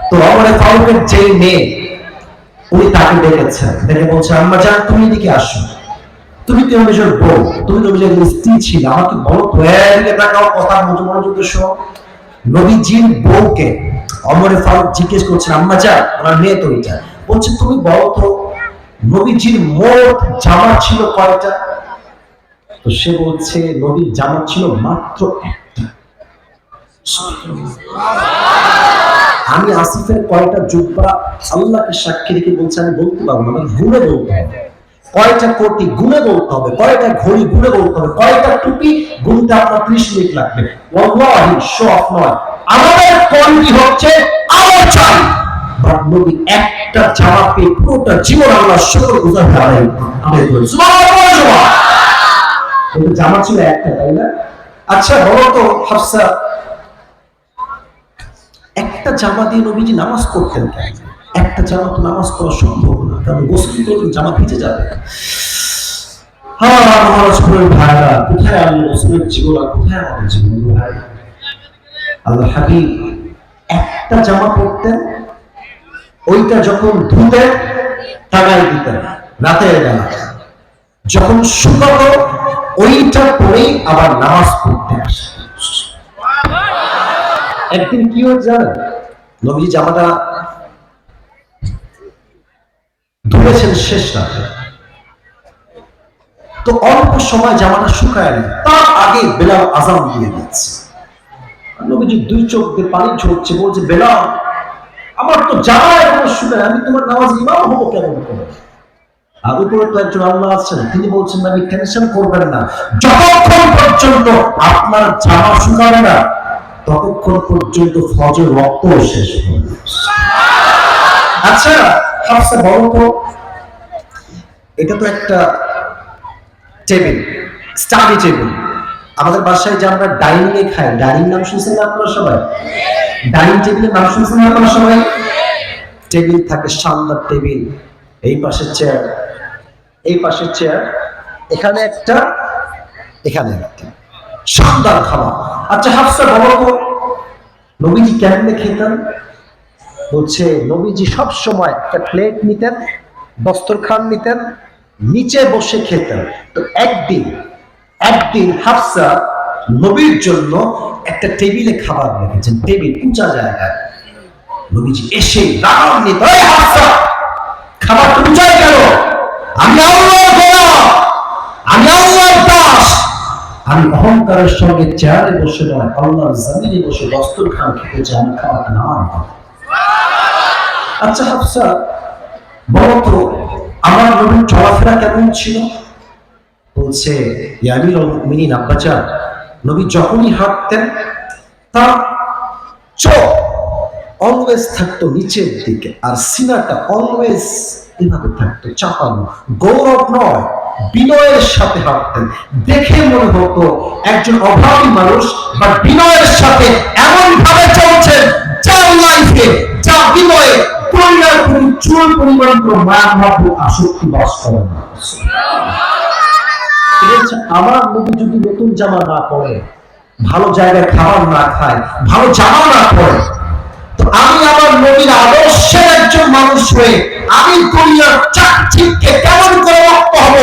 তো ওমর ফারুকের যে মেয়ে, উনি তাকে ডেকেছেন, ডেকে বলছে আম্মা জান তুমি এদিকে আসো, তুমি তো নবীর বউ, তুমি নবীর স্ত্রী ছিল, আমাকে বলো তো এদিকে তাকাও, কথা মনোযোগ দিয়ে শোনো। নবীজির বউকে ওমর ফারুক জিজ্ঞেস করছেন আম্মা জান, আমার মেয়ে তো এটা, বলছে তুমি বলো তো নবীজির মোট জামা ছিল কয়টা? তো সে বলছে নবীর জামা ছিল মাত্র একটা। আমি আসিফের কয়টা জুব্বা আল্লাহকে সাক্ষী রেখে বলছে আমি বলতে পারবো না, গুণে বলতে হবে। কয়টা কোটি গুণে বলতে হবে, কয়টা ঘড়ি গুণে বলতে হবে, কয়টা টুপি গুনতে আপনার 30 মিনিট লাগবে। ওয়াল্লাহি শো অফ নয়, আমাদের কোয়ালিটি হচ্ছে আমার চাই। বাট নবী একটা জামা পেয়ে পুরোটা জীবন আল্লাহ শুকরগুজার হয়। আমি বলি সুবহানাল্লাহ। কিন্তু জামা ছিল একটা, তাই না? আচ্ছা বলো তো হাফসা, একটা জামা দিয়ে নবীজি নামাজ পড়তেন কেন? একটা জামা তো নামাজ পড়া সম্ভব না, কারণ গোসল করলে জামা ভিজে যাবে। ভাইরা, কোথায় আল্লাহ রাসূলের জীবন আর কোথায় আমাদের জীবন? ভাই আল্লাহ হাবিব একটা জামা পরতেন, ওইটা যখন ধুতেন টাঙাই দিতেন রাতের বেলা, যখন শুকাতো ওইটা পরেই আবার নামাজ পড়তে আসতেন। একদিন কি হয়ে জানেন, নবীজি জামাটা ধুয়েছেন শেষ রাতে, তো অল্প সময় জামাটা শুকায় নেই, তার আগে বেলাল আযান দিয়ে দিচ্ছে। নবীজি দুই চোখ দিয়ে পানি ঝরছে, বলছে বেলাল আমার তো জামা এখনো শুকায়, আমি তোমার নামাজ ইমাম হবো কেমন করে? আর উপরে তো একজন আল্লাহ আছেন, তিনি বলছেন নবী টেনশন করবেন না, যতক্ষণ পর্যন্ত আপনার জামা শুকাবে না ততক্ষণ পর্যন্ত ফজর ওয়াক্ত শেষ হবে। আচ্ছা হাফসা বলো তো, এটা তো একটা টেবিল, স্টাডি টেবিল। আমাদের বাসায় যে আমরা ডাইনিং এ খাই, ডাইনিং নাম শুনছেন না আপনারা সবাই? ডাইনিং টেবিলের নাম শুনছেন না আপনারা সবাই? টেবিল থাকে, শানদার টেবিল, এই পাশে চেয়ার, এই পাশে চেয়ার, এখানে একটা, এখানে একটা, শানদার খাবার। আচ্ছা হাফসা বলো তো নবীজি কেমনে খেতেন? বলছে নবীজি সব সময় একটা প্লেট নিতেন, দস্তরখান নিতেন, নিচে বসে খেতেন। তো একদিন হাফসা নবীর জন্য একটা টেবিলে খাবার রেখেছেন, টেবিল উঁচা জায়গায়। নবীজি এসে রাগান্বিত, এই হাফসা খাবার তো উঁচাই গেল, আমি আল্লাহর গোলাম, আমি আল্লাহর দাস, আমি অহংকারের সঙ্গে চেয়ারে বসে নয় আল্লাহর জমিনে বসে দস্তরখান খেতে চাই, আমি খাবারটা নামাই। আচ্ছা হাফসা বলো তো আমার নবীর চলাফেরা কেমন ছিল? বলছে ইয়া আমিরুল মুমিনিন আব্বাজান, নবী যখনই হাঁটতেন তার চোখ অলওয়েজ থাকতো নিচের দিকে, আর সিনাটা অলওয়েজ এভাবে থাকতো চাপানো। গৌরব নয়, বিনয়ের সাথে হাঁটতেন। দেখে মনে হতো একজন অভাবী মানুষ বা বিনয়ের সাথে এমন ভাবে চলছেন যার লাইফে, যা বিনয়ে দুনিয়ার কোন চুল পরিমাণ কোনো মায়া ভাব আসক্তি বাস করে না। আমার নবী যদি নতুন জামা না পরে, ভালো জায়গায় খাবার না খায়, ভালো জামা না পরে, তো আমি আমার নবীর আদর্শের একজন মানুষ হয়ে আমি দুনিয়ার চাকচিক্যে কেমন করে রক্ত হব?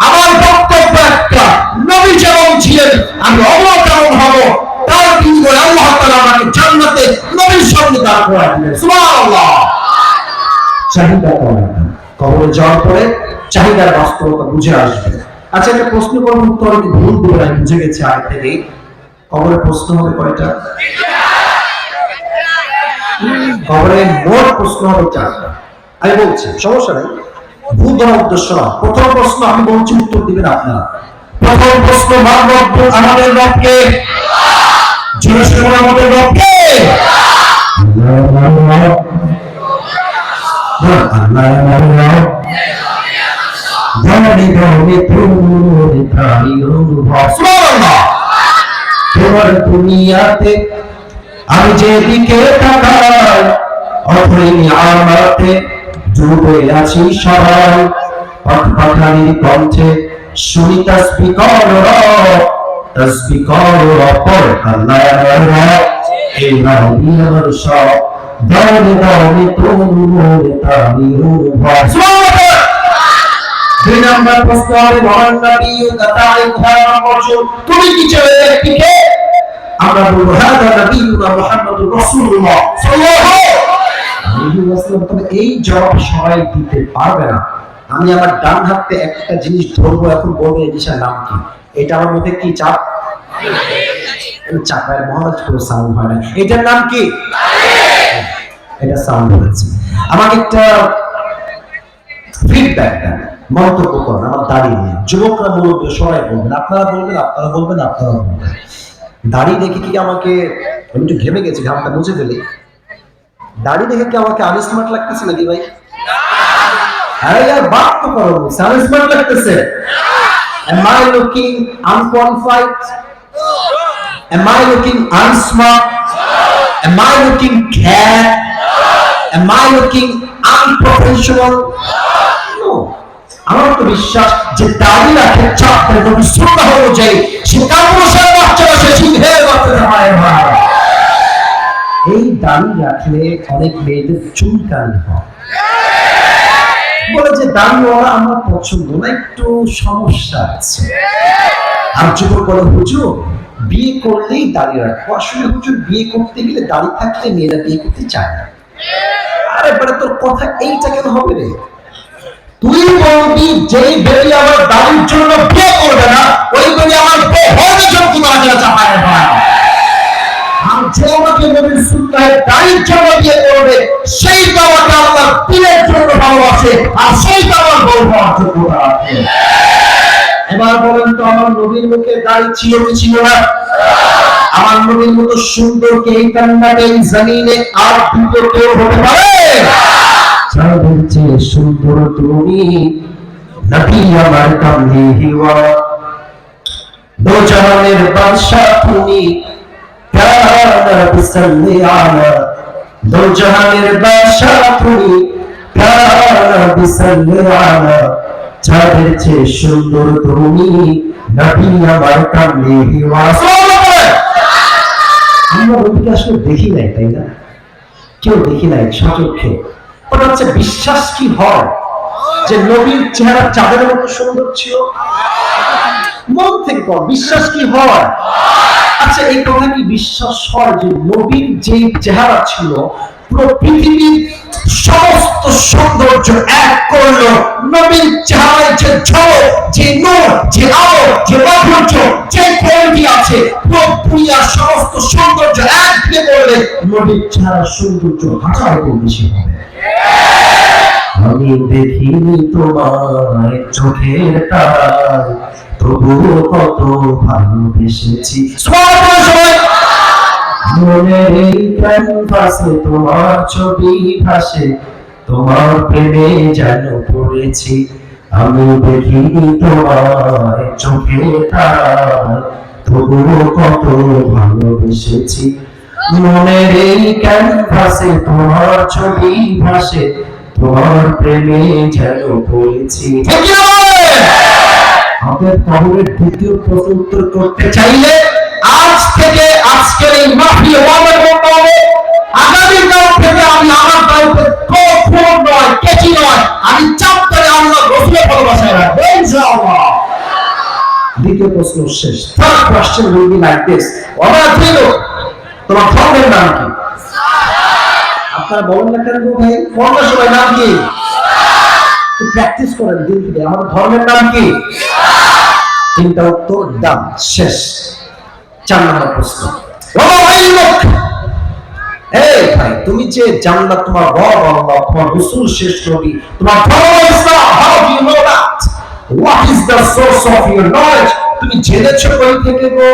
আমার বক্তব্য একটা, নবী যেমন ছিলেন আমি অমর কেমন হব, তার বিনিময়ে আল্লাহ তাআলা আমাকে জান্নাতে নবীর সঙ্গে দাঁড় করায় দিবেন। সুবহানাল্লাহ। চাহিদা করেন, কবরে যাওয়ার পরে চাহিদার বাস্তবতা বুঝে আসবে। আচ্ছা একটা প্রশ্ন করবো, উত্তর কি ভুল দেবেন, আমি বুঝে গেছি আগে থেকেই। কবরে প্রশ্ন হবে কয়টা? কবরে মোট প্রশ্ন হবে 4টা। আমি বলছি সমস্যা নেই, ভুল ধরার উদ্দেশ্য না। প্রথম প্রশ্ন আমি বলছি, উত্তর দিবেন আপনারা। প্রথম প্রশ্ন, আমাদের রবকে, আমাদের রবকে পর দুনিয়াতে আমি যেদিকে তাকাই অথই নিয়ামতে ডুবে আছি সবাই পাখালির কণ্ঠে শুনি তাসবিহ কর তসবিহ কর পর আল্লাহ এই নবী আমার সব দাওনে দাওনে তোমরে তামিরুর ভাই সুবহানাল্লাহ। দুই নাম্বার প্রশ্ন হবে মহান নবী তাআরিফ রাসূল, তুমি কি চাও ব্যক্তিকে? আমরা বলবো হাদা নবিয়ুনা মুহাম্মদুর রাসূলুল্লাহ সাল্লাল্লাহু আলাইহি ওয়াসাল্লাম। তবে এই জবাব সবাই দিতে পারবে না। আমি আমার ডান হাতে একটা জিনিস ধরবো, এখন বলবো এই জিনিসের নাম কি। এটা আমার মধ্যে কি চাপ? চাপের মহারাজ কোনো সাউন্ড হয় না। এটার নাম কি? এটা সাউন্ড হয়েছে। আমাকে একটা ফিডব্যাক দেন, মন্তব্য করেন আমার দাড়ি নিয়ে। যুবকরা বলবে, সবাই বলবেন, আপনারা বলবেন, আপনারা বলবেন, আপনারা বলবেন। দাড়ি দেখে কি আমাকে, আমি একটু ঘেমে গেছি, ঘামটা মুছে ফেলি। দাড়ি দেখে কি আমাকে আনস্মার্ট লাগতেছে নাকি ভাই? আরে यार बात तो करो, আনস্মার্ট লাগতেছে? Am I looking unqualified? Am I looking unsmart? Am I looking cat? Am I looking unprofessional? No. আমার তো বিশ্বাস যে দাড়ি রাখে চাপের নবী সুন্নাহ অনুযায়ী সে কাপুরুষের বাচ্চা সে সিংহের বাচ্চা হয় ভাই। এই দাড়ি রাখলে অনেক মেয়েদের চুলকানি হয়, বলে যে দাড়িওয়ালা আমার পছন্দ না, একটু সমস্যা আছে। আর যুবক বলে হুজুর বিয়ে করলেই দাড়ি রাখবো। আসলে হুজুর বিয়ে করতে গেলে দাড়ি থাকলে মেয়েরা বিয়ে করতে চায় না। আরে বলে তোর কথা এইটা কেন হবে রে? তুই বলবি যেই বেবি আমার দাড়ির জন্য বিয়ে করবে না, ওই বেবি আমার বেহদের জন্য তোমার কাছে চাপায় ভাই। আর যে আমাকে নবীর সুন্নাহে দাড়ির জন্য বিয়ে করবে, সেই বাবাকে আল্লাহ পীরের জন্য ভালোবাসে, আর সেই বাবার বউ হওয়ার যোগ্যতা আছে। এবার বলেন তো আমার নবীর মুখে দাড়ি ছিল কি ছিল না? আমার নবীর মতো সুন্দর কে এই কান্নাতে এই জমিনে আর দ্বিতীয় কেউ হতে পারে? চাঁদের চেয়ে সুন্দর তুমি নবী আমার কামলি হওয়া, দো জাহানের বাদশা তুমি প্যারা নবী সাল্লাল্লাহু আলা, দো জাহানের বাদশা তুমি প্যারা নবী সাল্লাল্লাহু আলা, চাঁদের চেয়ে সুন্দর তুমি নবী আমার কামলি হওয়া। আমরা নবীকে আসলে দেখি নাই, তাই না? কেউ দেখি নাই সচক্ষে। ওটা হচ্ছে বিশ্বাস কি হয় যে নবীর চেহারা চাঁদের মতো সুন্দর ছিল? মন থেকে কর, বিশ্বাস কি হয়? আচ্ছা এই কথা কি বিশ্বাস হয় যে নবীর যে চেহারা ছিল পুরো পৃথিবীর সমস্ত সৌন্দর্য এক করলো নবীর চেহারায় যে ঝলক, যে নূর, যে আলো, যে মাধুর্য, যে কোয়ালিটি আছে, পুরো দুনিয়ার সমস্ত সৌন্দর্য এক দিয়ে করলে নবীর চেহারার সৌন্দর্য হাজার গুণ বেশি হবে। আমি দেখিনি তোমার চোখের তারায়, তবুও কত ভালোবেসেছি। মনের এই ক্যানভাসে তোমার ছবি ভাসে, তোমার প্রেমে যেন পড়েছি। আমি দেখিনি তোমার চোখের তারায়, তবুও কত ভালোবেসেছি। মনের এই ক্যানভাসে তোমার ছবি ভাসে, তোমার প্রেমে যেন পড়েছি। আমাদের কবরের দ্বিতীয় প্রশ্ন উত্তর করতে চাইলে আজ থেকে আজকের এই মাহফিল ওয়াদা করতে হবে, আগামীকাল থেকে আমি আমার দায়িত্বে কখনো নয়, কেচি নয়, আমি চাপ করে আল্লাহ রাসূলের ভালোবাসায় রাখবো ইনশাআল্লাহ। দ্বিতীয় প্রশ্ন শেষ। Third question will be like this. ওমা দিল, তোমার ধর্মের নাম কি? আপনারা বলেন না কেন ভাই? কোনটা সবাই নাম কি? প্র্যাকটিস করেন দিন থেকে। আমার ধর্মের নাম কি? তিনটা উত্তর দাম শেষ। 4 নম্বর প্রশ্ন, এই ভাই তুমি যে জান্নাত তোমার রব আল্লাহ, তোমার রাসূল শেষ নবী, তোমার ধর্ম ইসলাম, how do you know that? What is the source of your knowledge? তুমি জেনেছো কই থেকে গো?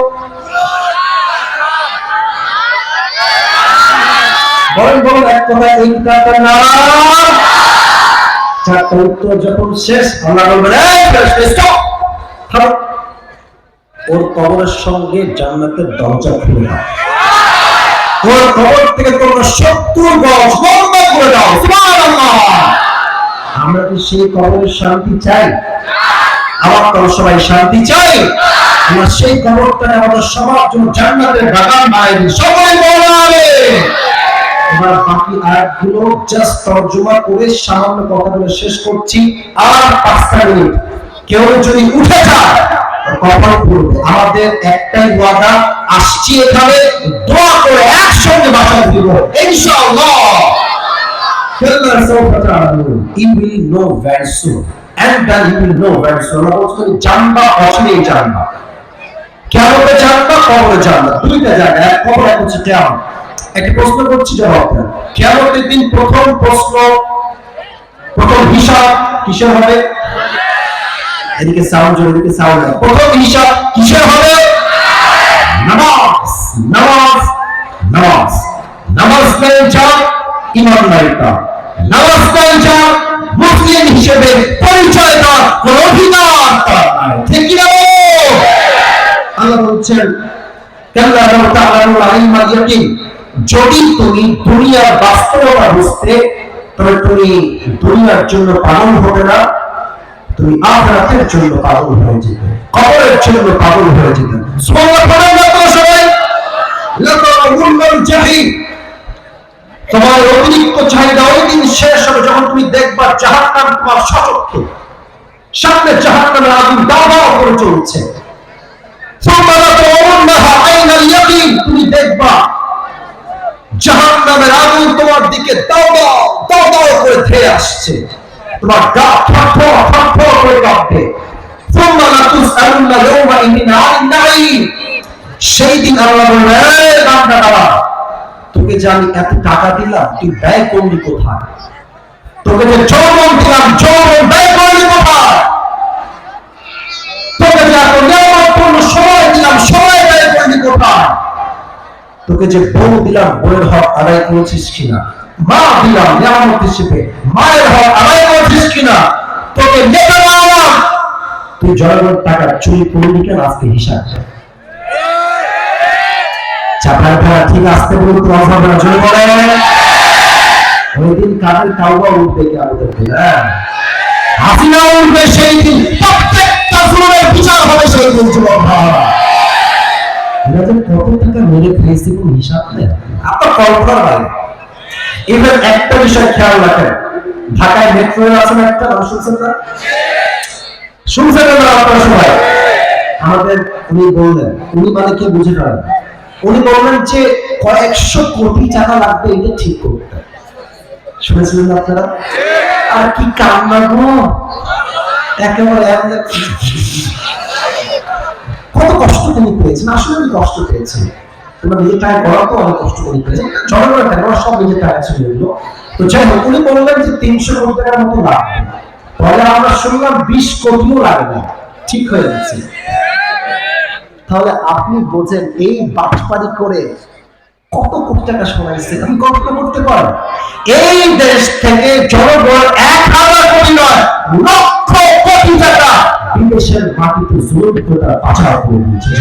বলেন বলেন এক কথা, এইটার নাম। 4টা উত্তর যখন শেষ, আল্লাহ বলবেন এই ফেরেশতা স্টপ, থামো। ওর কবরের সঙ্গে জান্নাতের দরজা খুলে দাও। ওর কবর থেকে তোমরা 70 গজ লম্বা করে দাও। সুবহানাল্লাহ। আমরা কি সেই কবরের শান্তি চাই? আমার তো সবাই শান্তি চাই। আমরা সেই কবরটাকে আমাদের সবার জন্য জান্নাতের বাগান বানিয়ে দিই। সবাই বলো আমিন। এবার বাকি আয়াতগুলো জাস্ট তরজমা করে সামান্য কথা বলে শেষ করছি। আর 5 মিনিট কেউ যদি উঠে যায় কপাল পড়বে। আমাদের একটাই ওয়াদা, আসছি এখানে দোয়া করে একসঙ্গে বাঁচাতে দিব ইনশাআল্লাহ। কেল্লার সৌফাটা you will know very soon and then you will know very soon। আমরা বলছি জানবা, অচিরেই জানবা। কিয়ামতে জানবা, কবরে জানবা, দুইটা জায়গা। এক কবর, এক হচ্ছে কিয়ামত। একটা প্রশ্ন করছি, জবাব দেন। কিয়ামতের দিন প্রথম প্রশ্ন, প্রথম হিসাব কিসের হবে? এদিকে সাউন্ড জোরে, এদিকে সাউন্ড। প্রথম হিসাব কিসের হবে? নামাজ, নামাজ, নামাজ। নামাজ নাই যা ইমানদারিতা, নামাজ নাই যা মুসলিম হিসেবে পরিচয় দেওয়ার কোন অধিকার তার নাই। ঠিক কি না? আল্লাহ বলছেন কাল্লা লাউ তা'লামুনা ইলমাল ইয়াকিন, যদি তুমি দুনিয়ার বাস্তবতা বুঝতে, তবে তুমি দুনিয়ার জন্য পাগল হবে না, তুমি আখিরাতের জন্য পাগল হয়ে যেতে, কবরের জন্য পাগল হয়ে যেতে। সুবহানাল্লাহ পড়েন না তো সবাই? লাতারাউনাল জাহিম। তোমার অতিরিক্ত চাহিদা ওই দিন শেষ হবে যখন তুমি দেখবা জাহান্নাম তোমার সশক্ত সামনে, জাহান্নামের আগুন দাও দাও করে চলছে। তুমি দেখবা জাহান্নামের আগুন তোমার দিকে দাও দাও দাও দাও করে ধেয়ে আসছে, তোমার গা থরথর থরথর করে কাঁপবে। সেই দিন আল্লাহ বলবে, এই বান্দারা, তোকে যে আমি এত টাকা দিলাম তুই ব্যয় করলি কোথায়? তোকে যে যৌবন দিলাম, যৌবন ব্যয় করলি কোথায়? তোকে যে এত নিয়ামতপূর্ণ সময় দিলাম, সময় ব্যয় করলি কোথায়? তোকে যে বউ দিলাম, বউয়ের হক আদায় করেছিস কিনা? মা দিলাম নিয়ামত হিসেবে, মায়ের হক আদায় করেছিস কিনা? তোকে নেতা বানালাম, তুই জনগণের টাকা চুরি করলি কেন? আজকে হিসাব চাপার ভাড়া ঠিক আসতে বলুন তো, আপনারা জোরে বলেন। ওই দিন কাদের কাউবা উঠবে কি আমাদের? হাসিনা উঠবে সেই দিন, প্রত্যেকটা জুলুমের বিচার হবে সেই দিন। যুবক ভাইরা, এরা যে কত টাকা মেরে খাইছে কোন হিসাব নেই, আপনার কল্পনার বাইরে। এবার একটা বিষয় খেয়াল রাখেন, ঢাকায় মেট্রো রেল আছে না একটা, শুনছেন না? শুনছেন না আপনারা সবাই? আমাদের উনি বললেন, উনি মানে কি বুঝে পারেন, উনি বললেন যে কয়েকশো কোটি টাকা লাগবে এটা ঠিক করতে। শুনেছিলেন আপনারা? আর কি কান্না গো, একেবারে কত কষ্ট তিনি পেয়েছেন। আসলে আমি কষ্ট পেয়েছি, তোমরা নিজের টাকা করা তো অনেক কষ্ট করে পেয়েছেন, জনগণের টাকা সব নিজের টাকা ছিল এগুলো। তো যাই হোক, উনি বললেন যে 300 কোটি টাকার মতো লাগবে। পরে আমরা শুনলাম 20 কোটিও লাগবে, ঠিক হয়ে যাচ্ছে। তাহলে আপনি বোঝেন এই বাটপারি করে কত কোটি টাকা সরাইছে, আপনি কল্পনা করতে পারেন? এই দেশ থেকে জনগণ 1000 কোটি নয়, লক্ষ কোটি টাকা বিদেশের মাটিতে জুলুম করে পাচার করে দিয়েছে।